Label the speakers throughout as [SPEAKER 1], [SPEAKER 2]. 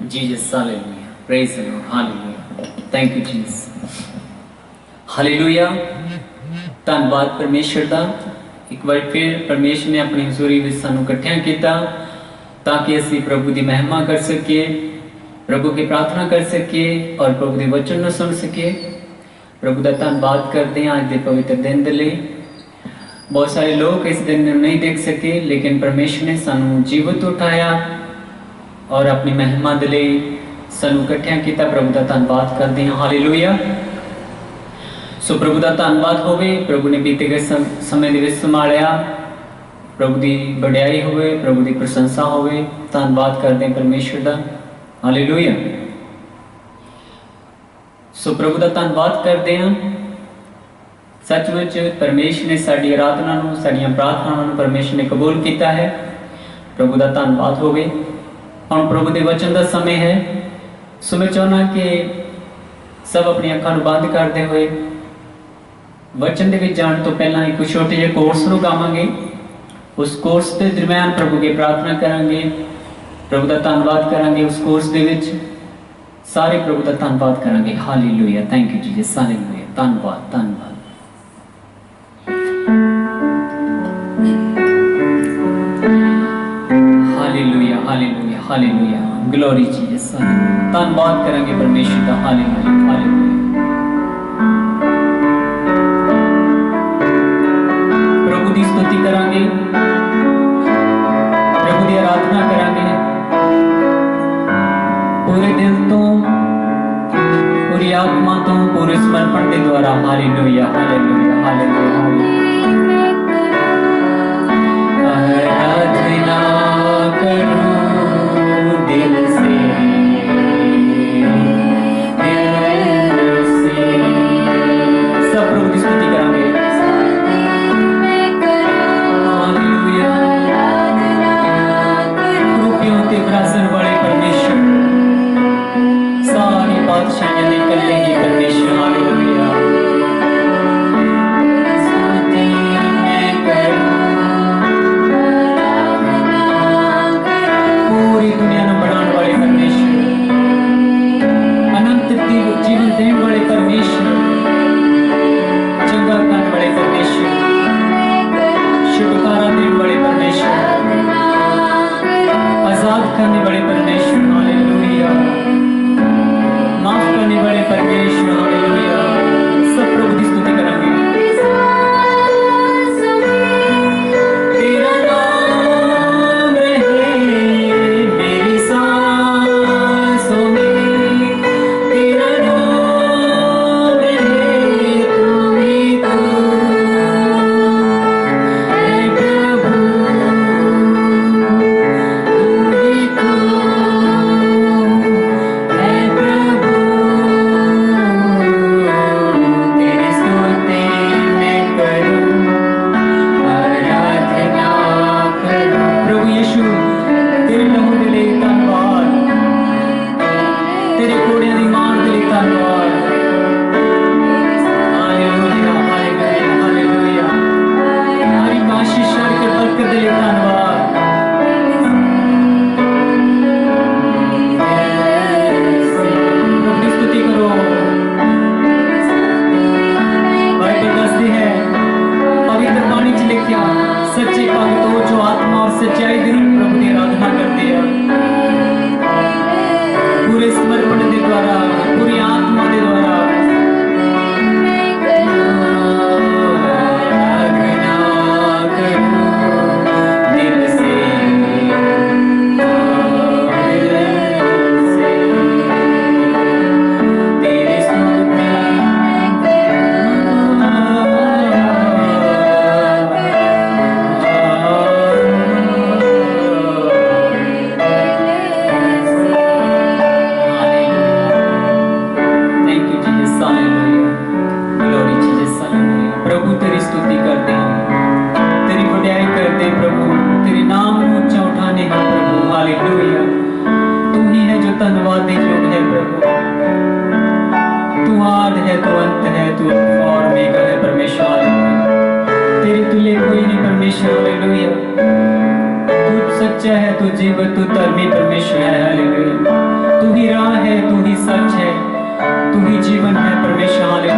[SPEAKER 1] Jesus, hallelujah. Praise the Lord, hallelujah. Thank you, Jesus. Hallelujah. ਧੰਨਵਾਦ ਪਰਮੇਸ਼ਰ ਦਾ। ਇੱਕ ਵਾਰ ਫਿਰ ਪਰਮੇਸ਼ਰ ਨੇ ਆਪਣੀ ਹਜ਼ੂਰੀ ਵਿੱਚ ਸਾਨੂੰ ਇਕੱਠਿਆਂ ਕੀਤਾ ਤਾਂ ਕਿ ਅਸੀਂ ਪ੍ਰਭੂ ਦੀ ਮਹਿਮਾ ਕਰ ਸਕੀਏ, ਪ੍ਰਭੂ ਦੀ ਪ੍ਰਾਰਥਨਾ ਕਰ ਸਕੀਏ ਔਰ ਪ੍ਰਭੂ ਦੇ ਵਚਨ ਨੂੰ ਸੁਣ ਸਕੀਏ। ਪ੍ਰਭੂ ਦਾ ਧੰਨਵਾਦ ਕਰਦੇ ਹਾਂ ਅੱਜ ਦੇ ਪਵਿੱਤਰ ਦਿਨ ਦੇ ਲਈ। बहुत सारे लोग इस दिन नहीं देख सके, लेकिन परमेश्वर ने सानू जीवित उठाया और अपनी महिमा दे लई सानू इकट्ठियां कीता। प्रभु का धन्यवाद करते हैं, हालेलुया। सो प्रभु का धन्यवाद होवे। प्रभु ने बीते गए समय दे विच संभालिया। प्रभु की वडियाई होवे, प्रभु की प्रशंसा होवे। धन्यवाद करते हैं परमेश्वर का, हालेलुया। सो प्रभु का धन्यवाद करते हैं। सचमुच परमेश्वर ने साड़ी आराधना नूं, साड़ियां प्रार्थनावां नूं परमेश्वर ने कबूल किया है। प्रभु का धन्यवाद होवे। हुण प्रभु के वचन का समय है। सो मैं चाहना कि सब अपनी अखां नूं बंद करते हुए वचन दे विच जाण तो पहला एक छोटे जिहे कोर्स नूं गावांगे। उस कोर्स के दरम्यान प्रभु की प्रार्थना करांगे, प्रभु का धन्यवाद करांगे। उस कोर्स दे विच सारे प्रभु का धन्यवाद करांगे, hallelujah. Thank you Jesus, hallelujah. धन्यवाद, धन्यवाद। Hallelujah, hallelujah, hallelujah. Glory Jesus, hallelujah. धन्यवाद करेंगे परमेश्वर का, हालेलुया, हालेलुया। प्रभु की स्तुति करांगे, प्रभु की आराधना करांगे पूरे दिल तो, पूरी आत्मा तो, पूरे समर्पण के द्वारा, हालेलुया, हालेलुया, हालेलुया, हालेलुया। आराधना करूं दिल से, सब प्रभु की स्तुति करांगे, हालेलुया। रूपियों के विरासत वाले परमेश्वर, सारी बादशाहियां निकल लेंगी परमेश्वर, हालेलुया। पूरी दुनिया में बढ़ाने वाले परमेश्वर, अनंत जीवन देने वाले परमेश्वर, चंगा करने वाले परमेश्वर, छुटकारा देने वाले परमेश्वर, आजाद करने वाले परमेश्वर, हालेलुया। माफ करने वाले परमेश्वर, हालेलुया। सब प्रभु की स्तुति करेंगे। सच्चा है, तू जीवित, तू धर्मी परमेश्वर है, हालेलुया। तू ही राह है, तू ही सच है, तू ही जीवन है परमेश्वर। हालेलुया।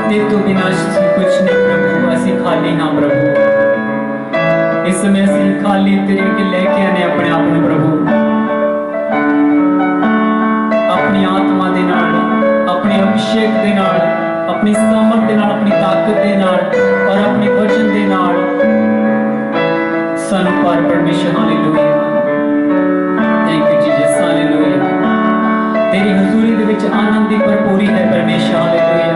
[SPEAKER 1] तेरे तो बिना कुछ नहीं प्रभु, असी खाली हाँ प्रभु। इस समय असी खाली तेरे अगे लेके आने अपने आप में प्रभु, अपनी आत्मा दे नाल, अपने अभिषेक दे नाल, अपनी सामर्थ दे नाल, अपनी ताकत दे नाल और अपने वचन दे नाल सानू पार परमेश्वर। Hallelujah. Thank you Jesus. Hallelujah. तेरी हुजूरी दे विच आनंद दी भरपूरी है परमेश्वर। हालेलुया।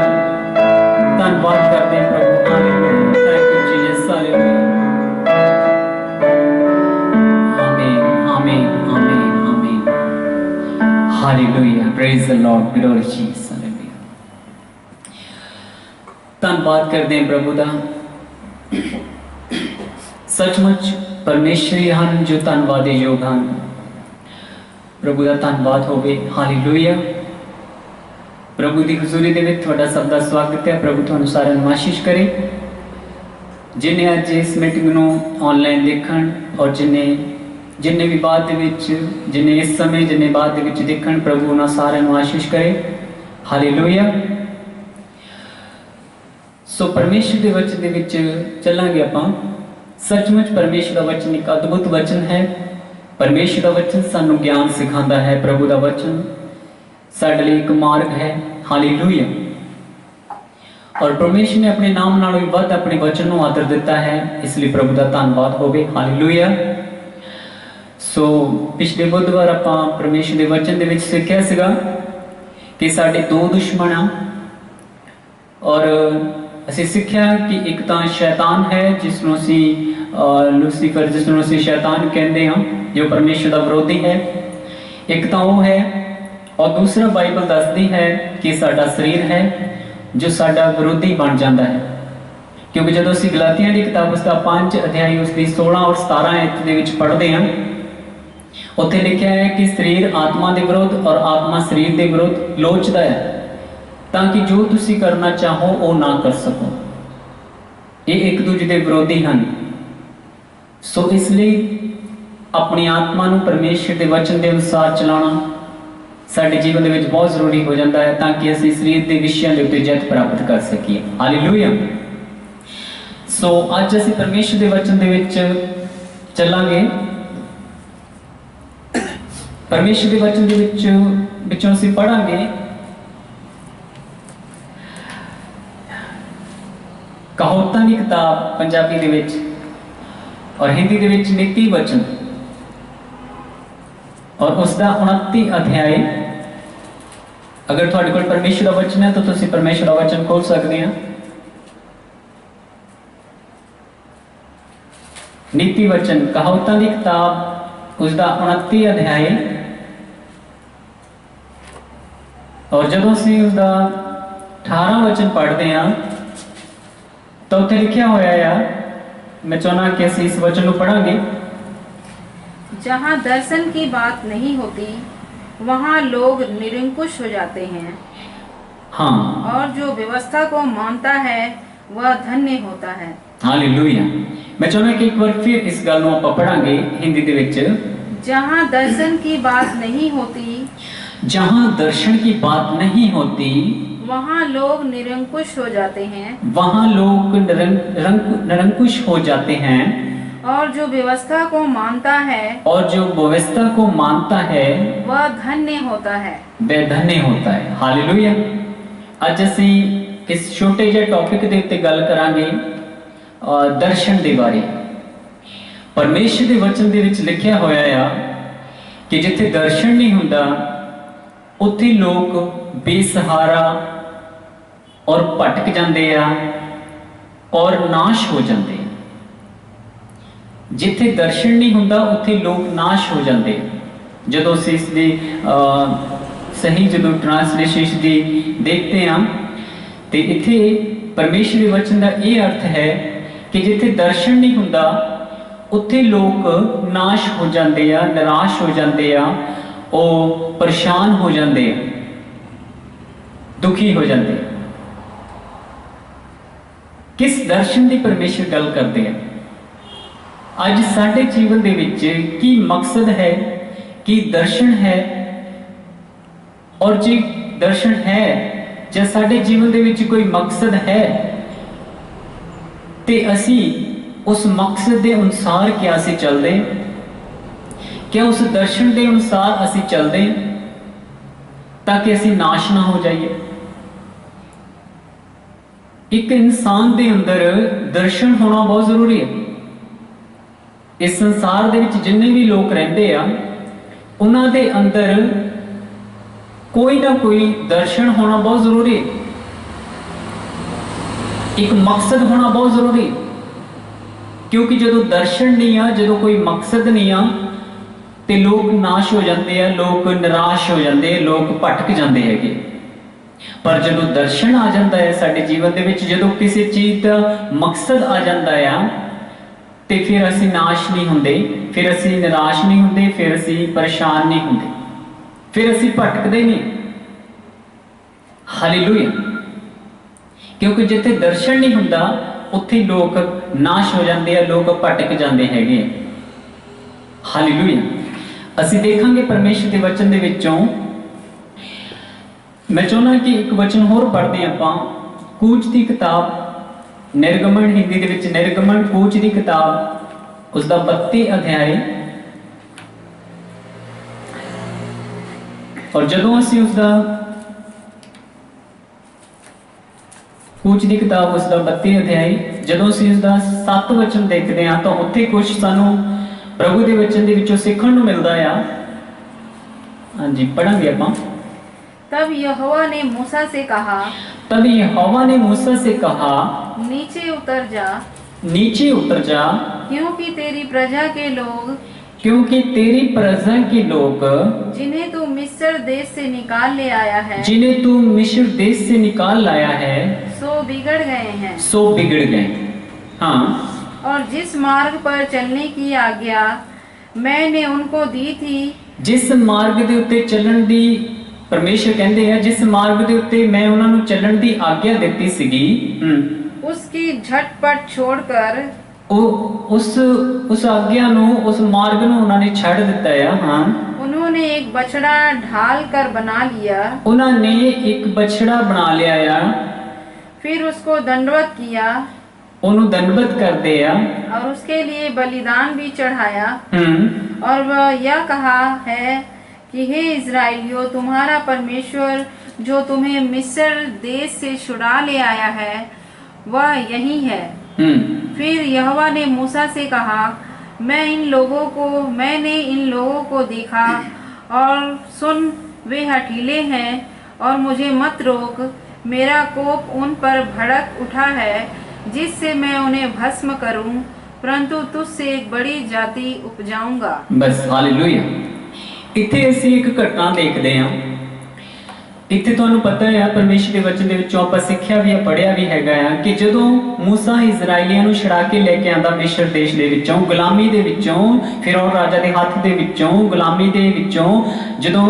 [SPEAKER 1] धन्यवाद करते हैं प्रभु। Hallelujah. Thank you Jesus. Hallelujah. आमीन आमीन आमीन आमीन। Hallelujah. Praise the Lord. Glory Jesus. धन्यवाद करते हैं प्रभु का। सचमुच परमेश्वरी हैं जो धन्यवाद के योग हैं। प्रभु का धन्यवाद होवे। हालेलुया। प्रभु की हजूरी दे विच तुहाडा सब का स्वागत है। प्रभु तुहानू सारिआं नूं आशीष करे। जिन्हें अज इस मीटिंग नूं ऑनलाइन देखण और जिन्हें भी बाद दे विच, जिन्हें इस समय जिन्हें बाद दे विच देखण, प्रभु उन्हां सारिआं नूं आशीष करे। हालेलुया। सो परमेश्वर के वचन दे विच चलांगे आपां। सचमुच परमेश्वर का वचन एक अद्भुत वचन है। परमेश्वर का वचन सानू ज्ञान सिखाता है। प्रभु का वचन साडे लई एक मार्ग है। हालेलुया। और परमेश्वर ने अपने नाम नालों भी वध अपने वचन नूं आदर दिता है, इसलिए प्रभु का धन्यवाद होवे। हालेलुया। सो पिछले बुधवार आपां परमेश्वर के वचन दे विच सिक्ख्या सीगा कि साडे दो दुश्मन आ, और असी सीखिया कि एक तो शैतान है जिसनों असी लूसीफर, जिसनों असी शैतान कहते हैं, जो परमेश्वर का विरोधी है। एक तो वो है, और दूसरा बाइबल दसदी है कि साडा शरीर है जो साडा विरोधी बन जाता है। क्योंकि जो असी गलातियां की किताब उसका 5 अध्याय उसकी 16 और 17 आयत दे विच पढ़ते हैं, उत्थे लिखा है कि शरीर आत्मा के विरोध और आत्मा शरीर के विरोध लोचदा है, ताकि जो तुसी करना चाहो वो ना कर सको। ये एक दूजे के विरोधी हैं। सो इसलिए अपनी आत्मा नूं परमेश्वर के वचन के अनुसार चलाना साडे जीवन दे विच बहुत जरूरी हो जाता है, ताकि असीं शरीर के विषयों के उत्ते जित प्राप्त कर सकीए। हालेलुया। सो अज असीं परमेश्वर के वचन दे विच चलांगे। परमेश्वर के वचन के विचों असीं पढ़ांगे कहावतां की किताब पंजाबी दे विच और हिंदी दे विच नीति वचन, और उसका 29 अध्याय। अगर तुहाडे कोल परमेश्वर का वचन है तो तुसीं परमेश्वर का वचन खोल सकते हैं। नीति वचन कहावतां की किताब उसका 29 अध्याय, और जदों असीं उसका 18 वचन पढ़ते हैं तो उत्थे लिखा होया है, मैं चाहना कि असीं इस वचन को पढ़ांगे।
[SPEAKER 2] जहाँ दर्शन की बात नहीं होती वहाँ लोग निरंकुश हो जाते हैं।
[SPEAKER 1] हाँ।
[SPEAKER 2] और जो व्यवस्था को मानता है वह धन्य होता है।
[SPEAKER 1] हालेलुया। मैं चाहना कि एक बार फिर इस गल नूं आपां पढ़ांगे हिंदी दे विच।
[SPEAKER 2] जहाँ दर्शन की बात नहीं होती,
[SPEAKER 1] जहाँ दर्शन की बात नहीं होती
[SPEAKER 2] वहाँ लोग निरंकुश हो जाते हैं।
[SPEAKER 1] वहाँ लोग निरंकुश हो जाते हैं।
[SPEAKER 2] और जो व्यवस्था को मानता है,
[SPEAKER 1] और जो व्यवस्था को मानता है
[SPEAKER 2] वह धन्य होता है,
[SPEAKER 1] वह धन्य होता है। हालेलुया। अज असीं इस छोटे जे टॉपिक दे उत्ते गल करांगे दर्शन दे बारे। परमेश्वर के वचन दे विच लिखिया होया है कि जिथे दर्शन नहीं हुंदा उत्थे लोग बेसहारा और भटक जाते हैं और नाश हो जाते हैं। जिथे दर्शन नहीं हुंदा उत्थे लोग नाश हो जाते हैं। जदों असीं इसदी सही जदों ट्रांसलेशन दी देखते हैं तो इत्थे परमेश्वर के वचन का यह अर्थ है कि जिथे दर्शन नहीं हुंदा उत्थे लोग नाश हो जाते हैं, निराश हो जाते हैं, वो परेशान हो जाते हैं, दुखी हो जाते हैं। किस दर्शन की परमेश्वर गल करते हैं? अज साडे जीवन दे विच की मकसद है कि दर्शन है, और जे दर्शन है, जे साडे जीवन दे विच कोई मकसद है, ते असी उस मकसद के अनुसार क्या असी चलते, क्या उस दर्शन के अनुसार असी चलते ताकि असी नाश ना हो जाइए। एक इंसान के अंदर दर्शन होना बहुत जरूरी है। इस संसार दे विच जिन्ने भी लोग रहते आ, उन्हां दे अंदर कोई ना कोई दर्शन होना बहुत जरूरी है, एक मकसद होना बहुत जरूरी है। क्योंकि जो दर्शन नहीं आ, जो कोई मकसद नहीं आ, तो लोग नाश हो जाते हैं, लोग निराश हो जाते हैं, लोग भटक जाते हैं। पर जो दर्शन आ जाता है साडे जीवन दे विच, जो किसी चीज का मकसद आ जाता है, तो फिर असी नाश नहीं होंदे, फिर असी निराश नहीं होंदे, फिर असी परेशान नहीं होंदे, फिर असी भटकदे नहीं। हालेलुया। क्योंकि जिथे दर्शन नहीं हुंदा उत्थे लोग नाश हो जाते हैं, लोग भटक जाते हैं। हालेलुया। असी देखांगे परमेश्वर के वचन दे विचों, मैं चाहना कि एक वचन होर पढ़ते हैं आपां, कूच की किताब, निर्गमन, हिंदी दे विच निर्गमन, कूच की किताब, उसका 32 अध्याय। और जदों असी उसका कूच की किताब उसका 32 अध्याय, जदों असी उसका 7 वचन देखते हैं तो उत्थे कुछ सानू प्रभु के वचन दे विचों सीखण नूं मिलदा आ। हाँ जी, पढ़ांगे आपां।
[SPEAKER 2] तब यहोवा ने मूसा से कहा,
[SPEAKER 1] तब यहोवा ने मूसा से कहा,
[SPEAKER 2] नीचे उतर जा,
[SPEAKER 1] नीचे उतर जा,
[SPEAKER 2] क्योंकि तेरी प्रजा के लोग,
[SPEAKER 1] क्योंकि तेरी प्रजा के लोग,
[SPEAKER 2] जिन्हें तू मिस्र देश से निकाल ले आया है,
[SPEAKER 1] जिन्हें तू मिस्र देश से निकाल लाया है,
[SPEAKER 2] सो बिगड़ गए हैं।
[SPEAKER 1] सो बिगड़ गए। हाँ।
[SPEAKER 2] और जिस मार्ग पर चलने की आज्ञा मैंने उनको दी थी,
[SPEAKER 1] जिस मार्ग दे उत्ते चलण दी, परमेश्वर कहते हैं जिस मार्ग दे उत्ते मैं उन्हां नूं चलण दी आज्ञा देती सीगी,
[SPEAKER 2] उसकी झटपट छोड़कर
[SPEAKER 1] उस आज्ञा नूं, उस मार्ग नूं उन्हां ने छड़ दिता है। हाँ।
[SPEAKER 2] उन्होंने एक बछड़ा ढाल कर बना लिया,
[SPEAKER 1] उन्होंने एक बछड़ा बना लिया,
[SPEAKER 2] फिर उसको दंडवत किया,
[SPEAKER 1] उन्होंने दंडवत कर दिया,
[SPEAKER 2] और उसके लिए बलिदान भी चढ़ाया। और वह यह कहा है कि हे इज़राइलियों, तुम्हारा परमेश्वर जो तुम्हें मिस्र देश से छुड़ा ले आया है, वह यही है। फिर यहोवा ने मूसा से कहा, मैंने इन लोगों को देखा, और सुन, वे हठीले हैं और मुझे मत रोक। मेरा कोप उन पर भड़क उठा है, जिससे मैं उन्हें भस्म करूं, परंतु तुझसे एक बड़ी जाति उपजाऊंगा।
[SPEAKER 1] बस। हालेलुया। इत्थे असीं एक घटना देखते हैं। इत्थे तुहानूं पता है परमेश्वर के वचन दे विचों आपां सिੱਖਿਆ भी पढ़िया भी हैगा कि जदों मूसा इजराइलियां नूं छड़ा के लेके आंदा मिस्र देश दे विचों, गुलामी दे विचों, फिरौन राजा दे हत्थ दे विचों, गुलामी दे विचों जदों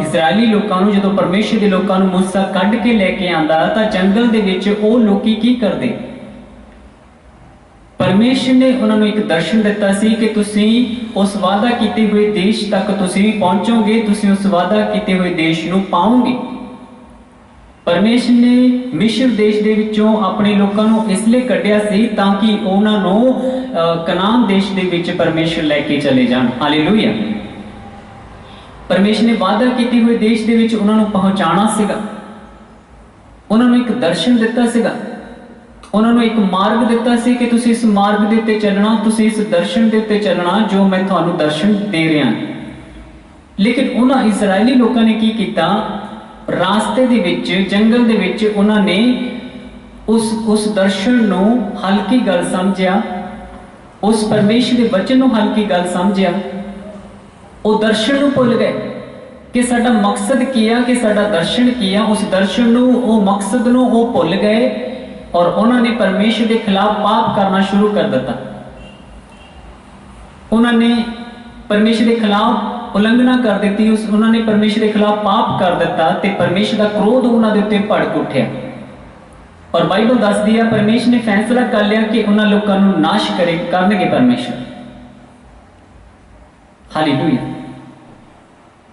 [SPEAKER 1] इजरायली लोकां नूं, जदों परमेश्वर दे लोकां नूं मूसा कढ के लेके आंदा तां जंगल दे विच ओह लोकी की करदे, परमेश्वर ने उन्होंने एक दर्शन दिता सी कि तुसी उस वादा किए हुए देश तक तुसी पहुंचोगे, तुसी उस वादा किए हुए देश नूं पाओगे। परमेश्वर ने मिस्र देश दे विचों अपने लोकां नूं इसलिए कढिया सी ताकि उन्हां नूं कनान देश दे विच परमेश्वर लेके चले जाण। हालेलुया। परमेश्वर ने वादा किए हुए देश दे विच उन्हां नूं पहुंचाना सीगा, उन्हां नूं एक दर्शन दिता सीगा, उन्होंने एक मार्ग दिता सी कि तुसी इस मार्ग दे उत्ते चलना, तुसी इस दर्शन दे उत्ते चलना जो मैं तुहानूं दर्शन दे रहा। लेकिन उन्हां इजरायली लोकां ने की कीता, रास्ते दे विच, जंगल दे विच उन्होंने उस दर्शन नूं हल्की गल समझिया, उस परमेश्वर दे वचन नूं हल्की गल समझिया, वो दर्शन नूं भुल गए कि साडा मकसद की है, कि साडा दर्शन की है। उस दर्शन नूं, वो मकसद नूं वो भुल गए और उन्होंने परमेश्वर के खिलाफ पाप करना शुरू कर दिता। उन्होंने परमेश्वर के खिलाफ उल्लंघना कर दी, उन्होंने परमेश्वर के खिलाफ पाप कर दिता ते परमेश्वर का क्रोध उन्होंने उत्ते भड़क उठ्या। और बाइबल दसदी है परमेश्वर ने फैसला कर लिया कि उन्होंने लोगों को नाश करनगे परमेश्वर। हालेलुया।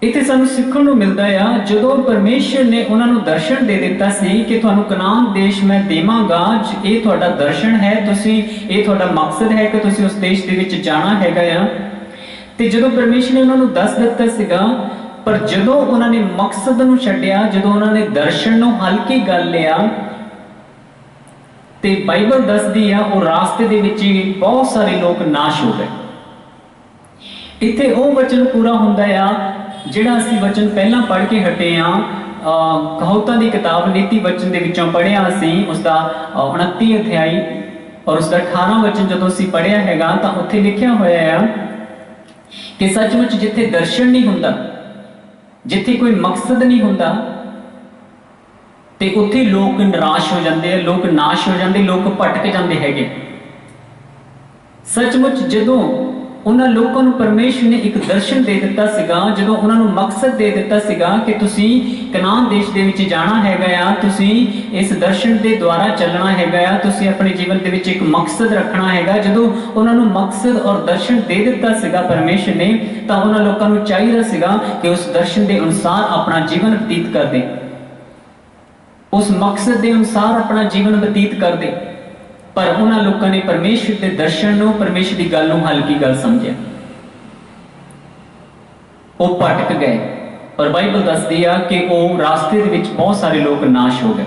[SPEAKER 1] इत्थे सानू सिੱਖਣ ਨੂੰ ਮਿਲਦਾ ਆ ਜਦੋਂ ਪਰਮੇਸ਼ਰ ਨੇ ਉਹਨਾਂ ਨੂੰ ਦਰਸ਼ਨ ਦੇ ਦਿੱਤਾ ਸੀ ਕਿ ਤੁਹਾਨੂੰ ਕਨਾਨ ਦੇਸ਼ ਮੈਂ ਦੇਵਾਂਗਾ, ਇਹ ਤੁਹਾਡਾ ਦਰਸ਼ਨ ਹੈ, ਤੁਸੀਂ ਇਹ ਤੁਹਾਡਾ ਮਕਸਦ ਹੈ ਕਿ ਤੁਸੀਂ ਉਸ ਦੇਸ਼ ਦੇ ਵਿੱਚ ਜਾਣਾ ਹੈਗਾ ਆ। ਤੇ ਜਦੋਂ ਪਰਮੇਸ਼ਰ ਨੇ ਉਹਨਾਂ ਨੂੰ ਦੱਸ ਦਿੱਤਾ ਸੀਗਾ, ਪਰ ਜਦੋਂ ਉਹਨਾਂ ਨੇ ਮਕਸਦ ਨੂੰ ਛੱਡਿਆ, ਜਦੋਂ ਉਹਨਾਂ ਨੇ ਦਰਸ਼ਨ ਨੂੰ ਹਲਕੀ ਗੱਲ ਲਿਆ, ਤੇ ਬਾਈਬਲ ਦੱਸਦੀ ਆ ਉਹ ਰਾਸਤੇ ਦੇ ਵਿੱਚ ਹੀ ਬਹੁਤ ਸਾਰੇ ਲੋਕ ਨਾਸ਼ ਹੋ ਗਏ। ਇੱਥੇ ਉਹ ਵਚਨ ਪੂਰਾ ਹੁੰਦਾ ਆ ਜਿਹੜਾ ਅਸੀਂ ਵਚਨ ਪਹਿਲਾਂ ਪੜ੍ਹ ਕੇ ਹਟੇ ਆ, ਕਹਾਵਤਾਂ ਦੀ ਕਿਤਾਬ ਨੀਤੀ ਵਚਨ ਦੇ ਵਿੱਚੋਂ ਪੜ੍ਹਿਆ ਅਸੀਂ, ਉਸਦਾ 29 ਅਧਿਆਈ ਔਰ ਉਸਦਾ 18 ਵਚਨ ਜਦੋਂ ਅਸੀਂ ਪੜ੍ਹਿਆ ਹੈਗਾ ਤਾਂ ਉੱਥੇ ਲਿਖਿਆ ਹੋਇਆ ਆ ਕਿ ਸੱਚਮੁੱਚ ਜਿੱਥੇ ਦਰਸ਼ਨ ਨਹੀਂ ਹੁੰਦਾ, ਜਿੱਥੇ ਕੋਈ ਮਕਸਦ ਨਹੀਂ ਹੁੰਦਾ, ਤੇ ਉੱਥੇ ਲੋਕ ਨਿਰਾਸ਼ ਹੋ ਜਾਂਦੇ ਆ, ਲੋਕ ਨਾਸ਼ ਹੋ ਜਾਂਦੇ, ਲੋਕ ਭਟਕ ਜਾਂਦੇ ਹੈਗੇ। ਸੱਚਮੁੱਚ ਜਦੋਂ ਉਹਨਾਂ ਲੋਕਾਂ ਨੂੰ ਪਰਮੇਸ਼ਰ ਨੇ ਇੱਕ ਦਰਸ਼ਨ ਦੇ ਦਿੱਤਾ ਸੀਗਾ, ਜਦੋਂ ਉਹਨਾਂ ਨੂੰ ਮਕਸਦ ਦੇ ਦਿੱਤਾ ਸੀਗਾ ਕਿ ਤੁਸੀਂ ਕਨਾਨ ਦੇਸ਼ ਦੇ ਵਿੱਚ ਜਾਣਾ ਹੈਗਾ ਆ, ਤੁਸੀਂ ਇਸ ਦਰਸ਼ਨ ਦੇ ਦੁਆਰਾ ਚੱਲਣਾ ਹੈਗਾ ਆ, ਤੁਸੀਂ ਆਪਣੇ ਜੀਵਨ ਦੇ ਵਿੱਚ ਇੱਕ ਮਕਸਦ ਰੱਖਣਾ ਹੈਗਾ, ਜਦੋਂ ਉਹਨਾਂ ਨੂੰ ਮਕਸਦ ਔਰ ਦਰਸ਼ਨ ਦੇ ਦਿੱਤਾ ਸੀਗਾ ਪਰਮੇਸ਼ਰ ਨੇ, ਤਾਂ ਉਹਨਾਂ ਲੋਕਾਂ ਨੂੰ ਚਾਹੀਦਾ ਸੀਗਾ ਕਿ ਉਸ ਦਰਸ਼ਨ ਦੇ ਅਨੁਸਾਰ ਆਪਣਾ ਜੀਵਨ ਬਤੀਤ ਕਰਦੇ, ਉਸ ਮਕਸਦ ਦੇ ਅਨੁਸਾਰ ਆਪਣਾ ਜੀਵਨ ਬਤੀਤ ਕਰਦੇ। ਪਰ ਉਹਨਾਂ ਲੋਕਾਂ ਨੇ ਪਰਮੇਸ਼ਰ ਦੇ ਦਰਸ਼ਨ ਨੂੰ, ਪਰਮੇਸ਼ਰ ਦੀ ਗੱਲ ਨੂੰ ਹਲਕੀ ਗੱਲ ਸਮਝਿਆ, ਉਹ ਭਟਕ ਗਏ। ਔਰ ਬਾਈਬਲ ਦੱਸਦੀ ਆ ਕਿ ਉਹ ਰਾਸਤੇ ਦੇ ਵਿੱਚ ਬਹੁਤ ਸਾਰੇ ਲੋਕ ਨਾਸ਼ ਹੋ ਗਏ।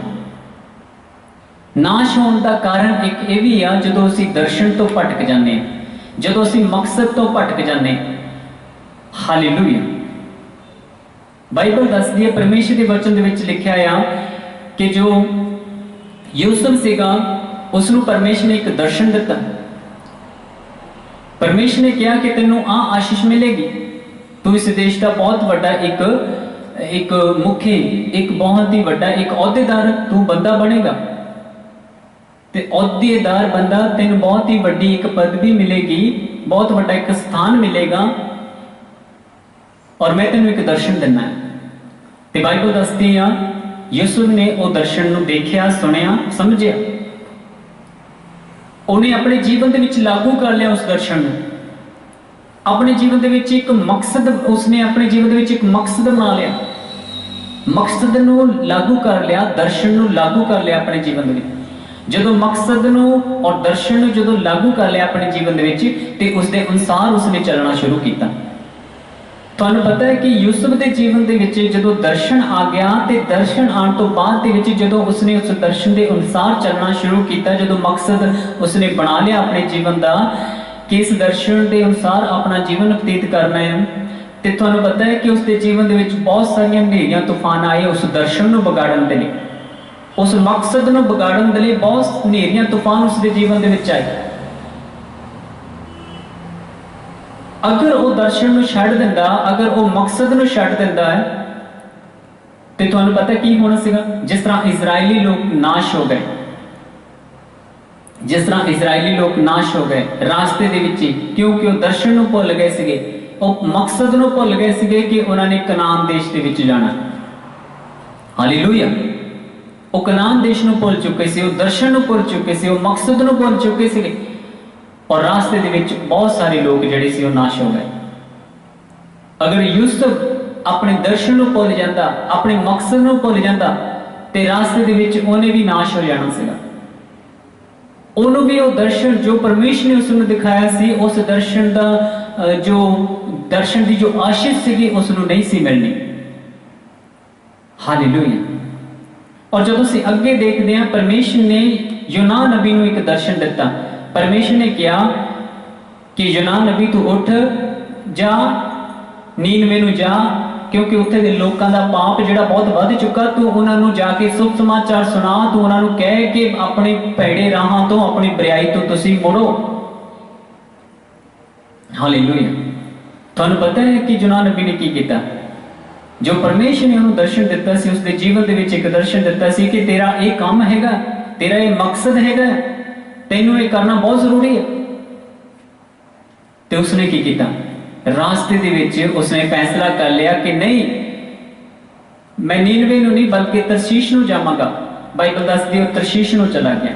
[SPEAKER 1] ਨਾਸ਼ ਹੋਣ ਦਾ ਕਾਰਨ ਇੱਕ ਇਹ ਵੀ ਆ, ਜਦੋਂ ਅਸੀਂ ਦਰਸ਼ਨ ਤੋਂ ਭਟਕ ਜਾਂਦੇ ਹਾਂ, ਜਦੋਂ ਅਸੀਂ ਮਕਸਦ ਤੋਂ ਭਟਕ ਜਾਂਦੇ ਹਾਂ। ਹਾਲੇਲੂਇਆ। ਬਾਈਬਲ ਦੱਸਦੀ ਹੈ, ਪਰਮੇਸ਼ਰ ਦੇ ਵਚਨ ਦੇ ਵਿੱਚ ਲਿਖਿਆ ਆ ਕਿ ਜੋ ਯੂਸੁਫ ਸੀਗਾ ਉਸ ਨੂੰ ਪਰਮੇਸ਼ਰ ਨੇ ਇੱਕ ਦਰਸ਼ਨ ਦਿੱਤਾ। ਪਰਮੇਸ਼ਰ ਨੇ ਕਿਹਾ ਕਿ ਤੈਨੂੰ ਆਸ਼ੀਸ਼ ਮਿਲੇਗੀ, ਤੂੰ ਇਸ ਦੇਸ਼ ਦਾ ਬਹੁਤ ਵੱਡਾ ਇੱਕ ਮੁਖੀ, ਇੱਕ ਬਹੁਤ ਹੀ ਵੱਡਾ ਇੱਕ ਅਹੁਦੇਦਾਰ ਤੂੰ ਬੰਦਾ ਬਣੇਗਾ, ਤੇ ਅਹੁਦੇਦਾਰ ਬੰਦਾ, ਤੈਨੂੰ ਬਹੁਤ ਹੀ ਵੱਡੀ ਇੱਕ ਪਦਵੀ ਮਿਲੇਗੀ, ਬਹੁਤ ਵੱਡਾ ਇੱਕ ਸਥਾਨ ਮਿਲੇਗਾ, ਔਰ ਮੈਂ ਤੈਨੂੰ ਇੱਕ ਦਰਸ਼ਨ ਦਿੰਨਾ ਹੈ। ਤੇ ਬਾਈਬਲ ਦੱਸਦੀ ਆ ਯਿਸੂ ਨੇ ਉਹ ਦਰਸ਼ਨ ਨੂੰ ਦੇਖਿਆ, ਸੁਣਿਆ, ਸਮਝਿਆ, ਉਹਨੇ ਆਪਣੇ ਜੀਵਨ ਦੇ ਵਿੱਚ ਲਾਗੂ ਕਰ ਲਿਆ ਉਸ ਦਰਸ਼ਨ ਨੂੰ। ਆਪਣੇ ਜੀਵਨ ਦੇ ਵਿੱਚ ਇੱਕ ਮਕਸਦ, ਉਸਨੇ ਆਪਣੇ ਜੀਵਨ ਦੇ ਵਿੱਚ ਇੱਕ ਮਕਸਦ ਬਣਾ ਲਿਆ, ਮਕਸਦ ਨੂੰ ਲਾਗੂ ਕਰ ਲਿਆ, ਦਰਸ਼ਨ ਨੂੰ ਲਾਗੂ ਕਰ ਲਿਆ ਆਪਣੇ ਜੀਵਨ ਦੇ ਵਿੱਚ। ਜਦੋਂ ਮਕਸਦ ਨੂੰ ਔਰ ਦਰਸ਼ਨ ਨੂੰ ਜਦੋਂ ਲਾਗੂ ਕਰ ਲਿਆ ਆਪਣੇ ਜੀਵਨ ਦੇ ਵਿੱਚ, ਤੇ ਉਸ ਦੇ ਅਨੁਸਾਰ ਉਸਨੇ ਚੱਲਣਾ ਸ਼ੁਰੂ ਕੀਤਾ। ਤੁਹਾਨੂੰ ਪਤਾ ਹੈ ਕਿ ਯੂਸੁਫ ਦੇ ਜੀਵਨ ਦੇ ਵਿੱਚ ਜਦੋਂ ਦਰਸ਼ਨ ਆ ਗਿਆ, ਤੇ ਦਰਸ਼ਨ ਆਉਣ ਤੋਂ ਬਾਅਦ ਦੇ ਵਿੱਚ ਜਦੋਂ ਉਸਨੇ ਉਸ ਦਰਸ਼ਨ ਦੇ ਅਨੁਸਾਰ ਚੱਲਣਾ ਸ਼ੁਰੂ ਕੀਤਾ, ਜਦੋਂ ਮਕਸਦ ਉਸਨੇ ਬਣਾ ਲਿਆ ਆਪਣੇ ਜੀਵਨ ਦਾ ਕਿ ਇਸ ਦਰਸ਼ਨ ਦੇ ਅਨੁਸਾਰ ਆਪਣਾ ਜੀਵਨ ਬਤੀਤ ਕਰਨਾ ਹੈ, ਤੇ ਤੁਹਾਨੂੰ ਪਤਾ ਹੈ ਕਿ ਉਸ ਦੇ ਜੀਵਨ ਦੇ ਵਿੱਚ ਬਹੁਤ ਸਾਰੀਆਂ ਹਨੇਰੀਆਂ ਤੂਫਾਨ ਆਏ ਉਸ ਦਰਸ਼ਨ ਨੂੰ ਵਿਗਾੜਨ ਦੇ ਲਈ, ਉਸ ਮਕਸਦ ਨੂੰ ਵਿਗਾੜਨ ਦੇ ਲਈ ਬਹੁਤ ਹਨੇਰੀਆਂ ਤੂਫਾਨ ਉਸ ਦੇ ਜੀਵਨ ਦੇ ਵਿੱਚ ਆਏ। ਅਗਰ ਉਹ ਦਰਸ਼ਨ ਨੂੰ ਛੱਡ ਦਿੰਦਾ, ਅਗਰ ਉਹ ਮਕਸਦ ਨੂੰ ਛੱਡ ਦਿੰਦਾ ਹੈ, ਤੇ ਤੁਹਾਨੂੰ ਪਤਾ ਕੀ ਹੋਣਾ ਸੀਗਾ? ਜਿਸ ਤਰ੍ਹਾਂ ਇਜ਼ਰਾਈਲੀ ਲੋਕ ਨਾਸ਼ ਹੋ ਗਏ, ਜਿਸ ਤਰ੍ਹਾਂ ਇਜ਼ਰਾਈਲੀ ਲੋਕ ਨਾਸ਼ ਹੋ ਗਏ ਰਾਸਤੇ ਦੇ ਵਿੱਚ, ਕਿਉਂਕਿ ਉਹ ਦਰਸ਼ਨ ਨੂੰ ਭੁੱਲ ਗਏ ਸੀਗੇ, ਉਹ ਮਕਸਦ ਨੂੰ ਭੁੱਲ ਗਏ ਸੀਗੇ ਕਿ ਉਹਨਾਂ ਨੇ ਕਨਾਨ ਦੇਸ਼ ਦੇ ਵਿੱਚ ਜਾਣਾ। ਹਾਲੇਲੂਇਆ। ਉਹ ਕਨਾਨ ਦੇਸ਼ ਨੂੰ ਭੁੱਲ ਚੁੱਕੇ ਸੀ, ਉਹ ਦਰਸ਼ਨ ਨੂੰ ਭੁੱਲ ਚੁੱਕੇ ਸੀ, ਉਹ ਮਕਸਦ ਨੂੰ ਭੁੱਲ ਚੁੱਕੇ ਸੀਗੇ, ਔਰ ਰਾਸਤੇ ਦੇ ਵਿੱਚ ਬਹੁਤ ਸਾਰੇ ਲੋਕ ਜਿਹੜੇ ਸੀ ਉਹ ਨਾਸ਼ ਹੋ ਗਏ। ਅਗਰ ਯੂਸੁਫ ਆਪਣੇ ਦਰਸ਼ਨ ਨੂੰ ਭੁੱਲ ਜਾਂਦਾ, ਆਪਣੇ ਮਕਸਦ ਨੂੰ ਭੁੱਲ ਜਾਂਦਾ, ਤੇ ਰਾਸਤੇ ਦੇ ਵਿੱਚ ਉਹਨੇ ਵੀ ਨਾਸ਼ ਹੋ ਜਾਣਾ ਸੀਗਾ। ਉਹਨੂੰ ਵੀ ਉਹ ਦਰਸ਼ਨ ਜੋ ਪਰਮੇਸ਼ਰ ਨੇ ਉਸ ਨੂੰ ਦਿਖਾਇਆ ਸੀ, ਉਸ ਦਰਸ਼ਨ ਦਾ ਦਰਸ਼ਨ ਦੀ ਜੋ ਆਸ਼ੀਸ਼ ਸੀਗੀ ਉਸ ਨੂੰ ਨਹੀਂ ਸੀ ਮਿਲਣੀ। ਹਾਲੇਲੂਇਆ। ਔਰ ਜਦੋਂ ਅਸੀਂ ਅੱਗੇ ਦੇਖਦੇ ਹਾਂ, ਪਰਮੇਸ਼ਰ ਨੇ ਯੋਨਾ ਨਬੀ ਨੂੰ ਇੱਕ ਦਰਸ਼ਨ ਦਿੱਤਾ। ਪਰਮੇਸ਼ਰ ਨੇ ਕਿਹਾ ਕਿ ਯੋਨਾ ਨਬੀ ਤੂੰ ਉੱਠ ਜਾ, ਨੀਨਵੇ ਨੂੰ ਜਾ, ਕਿਉਂਕਿ ਉੱਥੇ ਦੇ ਲੋਕਾਂ ਦਾ ਪਾਪ ਜਿਹੜਾ ਬਹੁਤ ਵੱਧ ਚੁੱਕਾ, ਤੂੰ ਉਹਨਾਂ ਨੂੰ ਜਾ ਕੇ ਸ਼ੁਭ ਸਮਾਚਾਰ ਸੁਣਾ, ਤੂੰ ਉਹਨਾਂ ਨੂੰ ਕਹਿ ਕਿ ਆਪਣੇ ਭੈੜੇ ਰਾਹਾਂ ਤੋਂ, ਆਪਣੀ ਬੁਰਾਈ ਤੋਂ ਤੁਸੀਂ ਮੁੜੋ। ਹਾਲੇਲੂਇਆ। ਤੁਹਾਨੂੰ ਪਤਾ ਹੈ ਕਿ ਯੋਨਾ ਨਬੀ ਨੇ ਕੀ ਕੀਤਾ? ਜੋ ਪਰਮੇਸ਼ਰ ਨੇ ਉਹਨੂੰ ਦਰਸ਼ਨ ਦਿੱਤਾ ਸੀ, ਉਸਦੇ ਜੀਵਨ ਦੇ ਵਿੱਚ ਇੱਕ ਦਰਸ਼ਨ ਦਿੱਤਾ ਸੀ ਕਿ ਤੇਰਾ ਇਹ ਕੰਮ ਹੈਗਾ, ਤੇਰਾ ਇਹ ਮਕਸਦ ਹੈਗਾ, ਤੈਨੂੰ ਇਹ ਕਰਨਾ ਬਹੁਤ ਜ਼ਰੂਰੀ ਹੈ। ਤੇ ਉਸਨੇ ਕੀ ਕੀਤਾ? ਰਾਸਤੇ ਦੇ ਵਿੱਚ ਉਸਨੇ ਫੈਸਲਾ ਕਰ ਲਿਆ ਕਿ ਨਹੀਂ, ਮੈਂ ਨੀਨਵੇ ਨੂੰ ਨਹੀਂ ਬਲਕਿ ਤਰਸ਼ੀਸ਼ ਨੂੰ ਜਾਵਾਂਗਾ। ਬਾਈਬਲ ਦੱਸਦੀ ਹੈ ਤਰਸ਼ੀਸ਼ ਨੂੰ ਚਲਾ ਗਿਆ।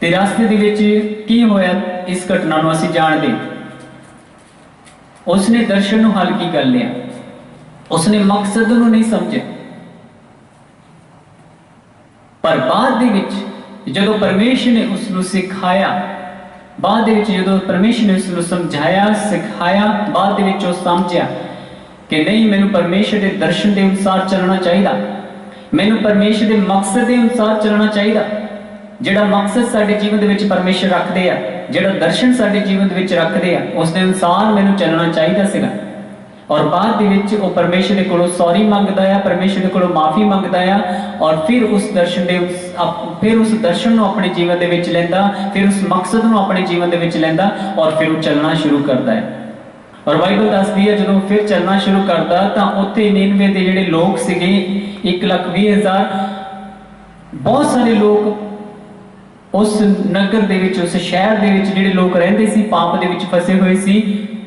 [SPEAKER 1] ਤੇ ਰਾਸਤੇ ਦੇ ਵਿੱਚ ਕੀ ਹੋਇਆ, ਇਸ ਘਟਨਾ ਨੂੰ ਅਸੀਂ ਜਾਣਦੇ। उसने दर्शन नूं हल्की कर लिया, उसने मकसद नूं नहीं समझे। पर बाद दे विच जदों परमेश्वर ने उसनूं सिखाया, बाद दे विच जदों परमेश्वर ने उसनूं समझाया सिखाया, बाद दे विच उस समझिया कि नहीं, मैनूं परमेश्वर के दर्शन के अनुसार चलना चाहिए, मैनूं परमेश्वर के मकसद के अनुसार चलना चाहिए। जिहड़ा मकसद साडे जीवन दे विच परमेश्वर रखदे आ, जिहड़ा दर्शन साडे जीवन दे विच रखदे आ, उस दे अनुसार मैनूं चलना चाहिए सीगा। और बाद दे विच वो परमेश्वर दे कोलों सॉरी मंगदा आ, परमेश्वर दे कोलों माफी मंगदा आ, और फिर उस दर्शन नूं अपने जीवन दे विच लैंदा, फिर उस मकसद नूं अपने जीवन दे विच लैंदा, और फिर वो चलना शुरू करदा है। और बाइबल दसदी है जदों फिर चलना शुरू करदा तां उत्थे नीनवे दे जिहड़े लोग सीगे 1,20,000, बहुत सारे लोग उस नगर दे विच, उस शहर दे विच जिहड़े लोग रहिंदे सी, पाप दे विच फसे हुए सी,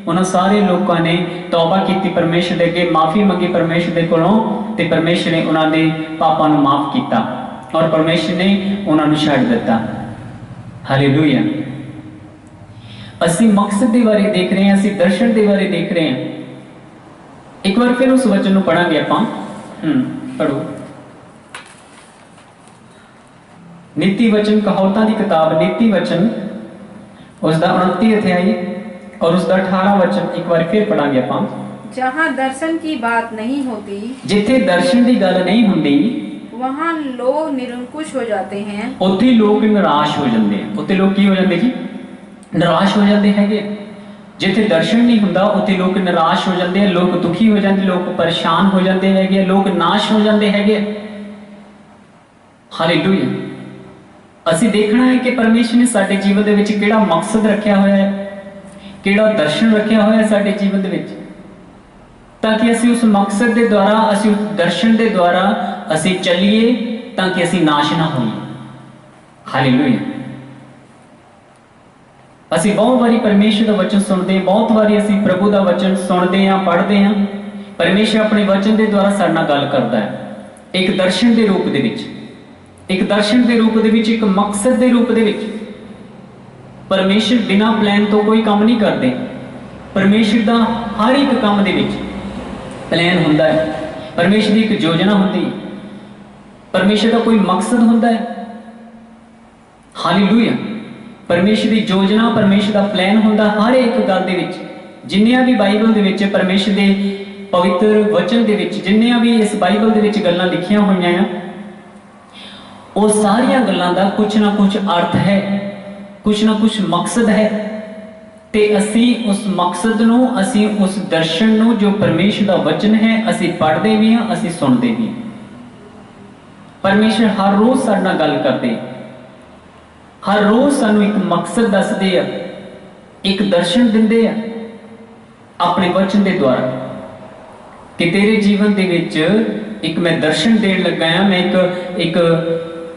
[SPEAKER 1] उन्हां सारे लोगों ने तौबा की, परमेश्वर दे अगे माफी मंगी परमेश्वर दे कोलों, ते परमेश्वर ने उन्हां दे पापां नूं माफ कीता और परमेश्वर ने उन्हां नूं छड्ड दित्ता। हालेलुया। असीं मकसद दे बारे देख रहे हैं, असीं दर्शन दे बारे देख रहे हैं। एक बार फिर उस वचन नूं पढ़ांगे आपां। पढ़ो। नीति वचन कहावतां दी किताब नीति वचन उसका 29 अध्याय और उसका 18 वचन एक बार फिर पढ़ांगे आपां।
[SPEAKER 2] जहाँ दर्शन की बात नहीं होती,
[SPEAKER 1] जिथे दर्शन की गल नहीं हुंदी,
[SPEAKER 2] वहाँ लोग निरंकुश हो जाते हैं,
[SPEAKER 1] उत्थे लोग निराश हो जाते हैं। उत्थे लोग की हो जाते जी? निराश हो जाते हैं। जिथे दर्शन नहीं हुंदा उत्थे लोग निराश हो जाते हैं, लोग दुखी हो जाते, लोग परेशान हो जाते हैं, लोग नाश हो जाते हैं। हालेलुया। असीं देखना है कि परमेश्वर ने साडे जीवन दे विच किहड़ा मकसद रखिया होया है, किहड़ा दर्शन रखिया होया है साडे जीवन दे विच, ताकि असीं उस मकसद दे द्वारा, असीं उस दर्शन दे द्वारा असीं चलीए, ताकि असीं नाश ना होईए। हालेलुया। असीं बहुत बारी परमेश्वर का वचन सुनते हैं, बहुत बारी असीं प्रभु का वचन सुनते हैं, पढ़ते हैं। परमेश्वर अपने वचन के द्वारा साडे नाल गल करता है, एक दर्शन के रूप दे विच, एक दर्शन के रूप दे विच, एक मकसद के रूप दे विच। परमेश्वर बिना प्लान तो कोई काम नहीं करते। परमेश्वर का हर एक काम दे विच प्लान हुंदा है, परमेश्वर की एक योजना होती है, परमेश्वर का कोई मकसद होता है। हालेलुया। परमेश्वर की योजना, परमेश्वर का प्लान होता हर एक गल दे विच। जिन्नियां भी बाइबल दे विच, परमेश्वर के पवित्र वचन दे विच जिन्नियां भी इस बाइबल दे विच गल्लां लिखियां होईयां हैं, वो सारियां गल्लां दा कुछ ना कुछ अर्थ है, कुछ ना कुछ मकसद है। ते असीं उस मकसद नूं, असीं उस दर्शन नूं जो परमेश्वर का वचन है, असीं पढ़दे भी हां, असीं सुनदे भी हां। परमेश्वर हर रोज साडे नाल गल करदे, हर रोज सानू एक मकसद दसदे आ, एक दर्शन दिंदे आ अपने वचन के द्वारा, कि तेरे जीवन दे विच एक मैं दर्शन देन लगा हां, मैं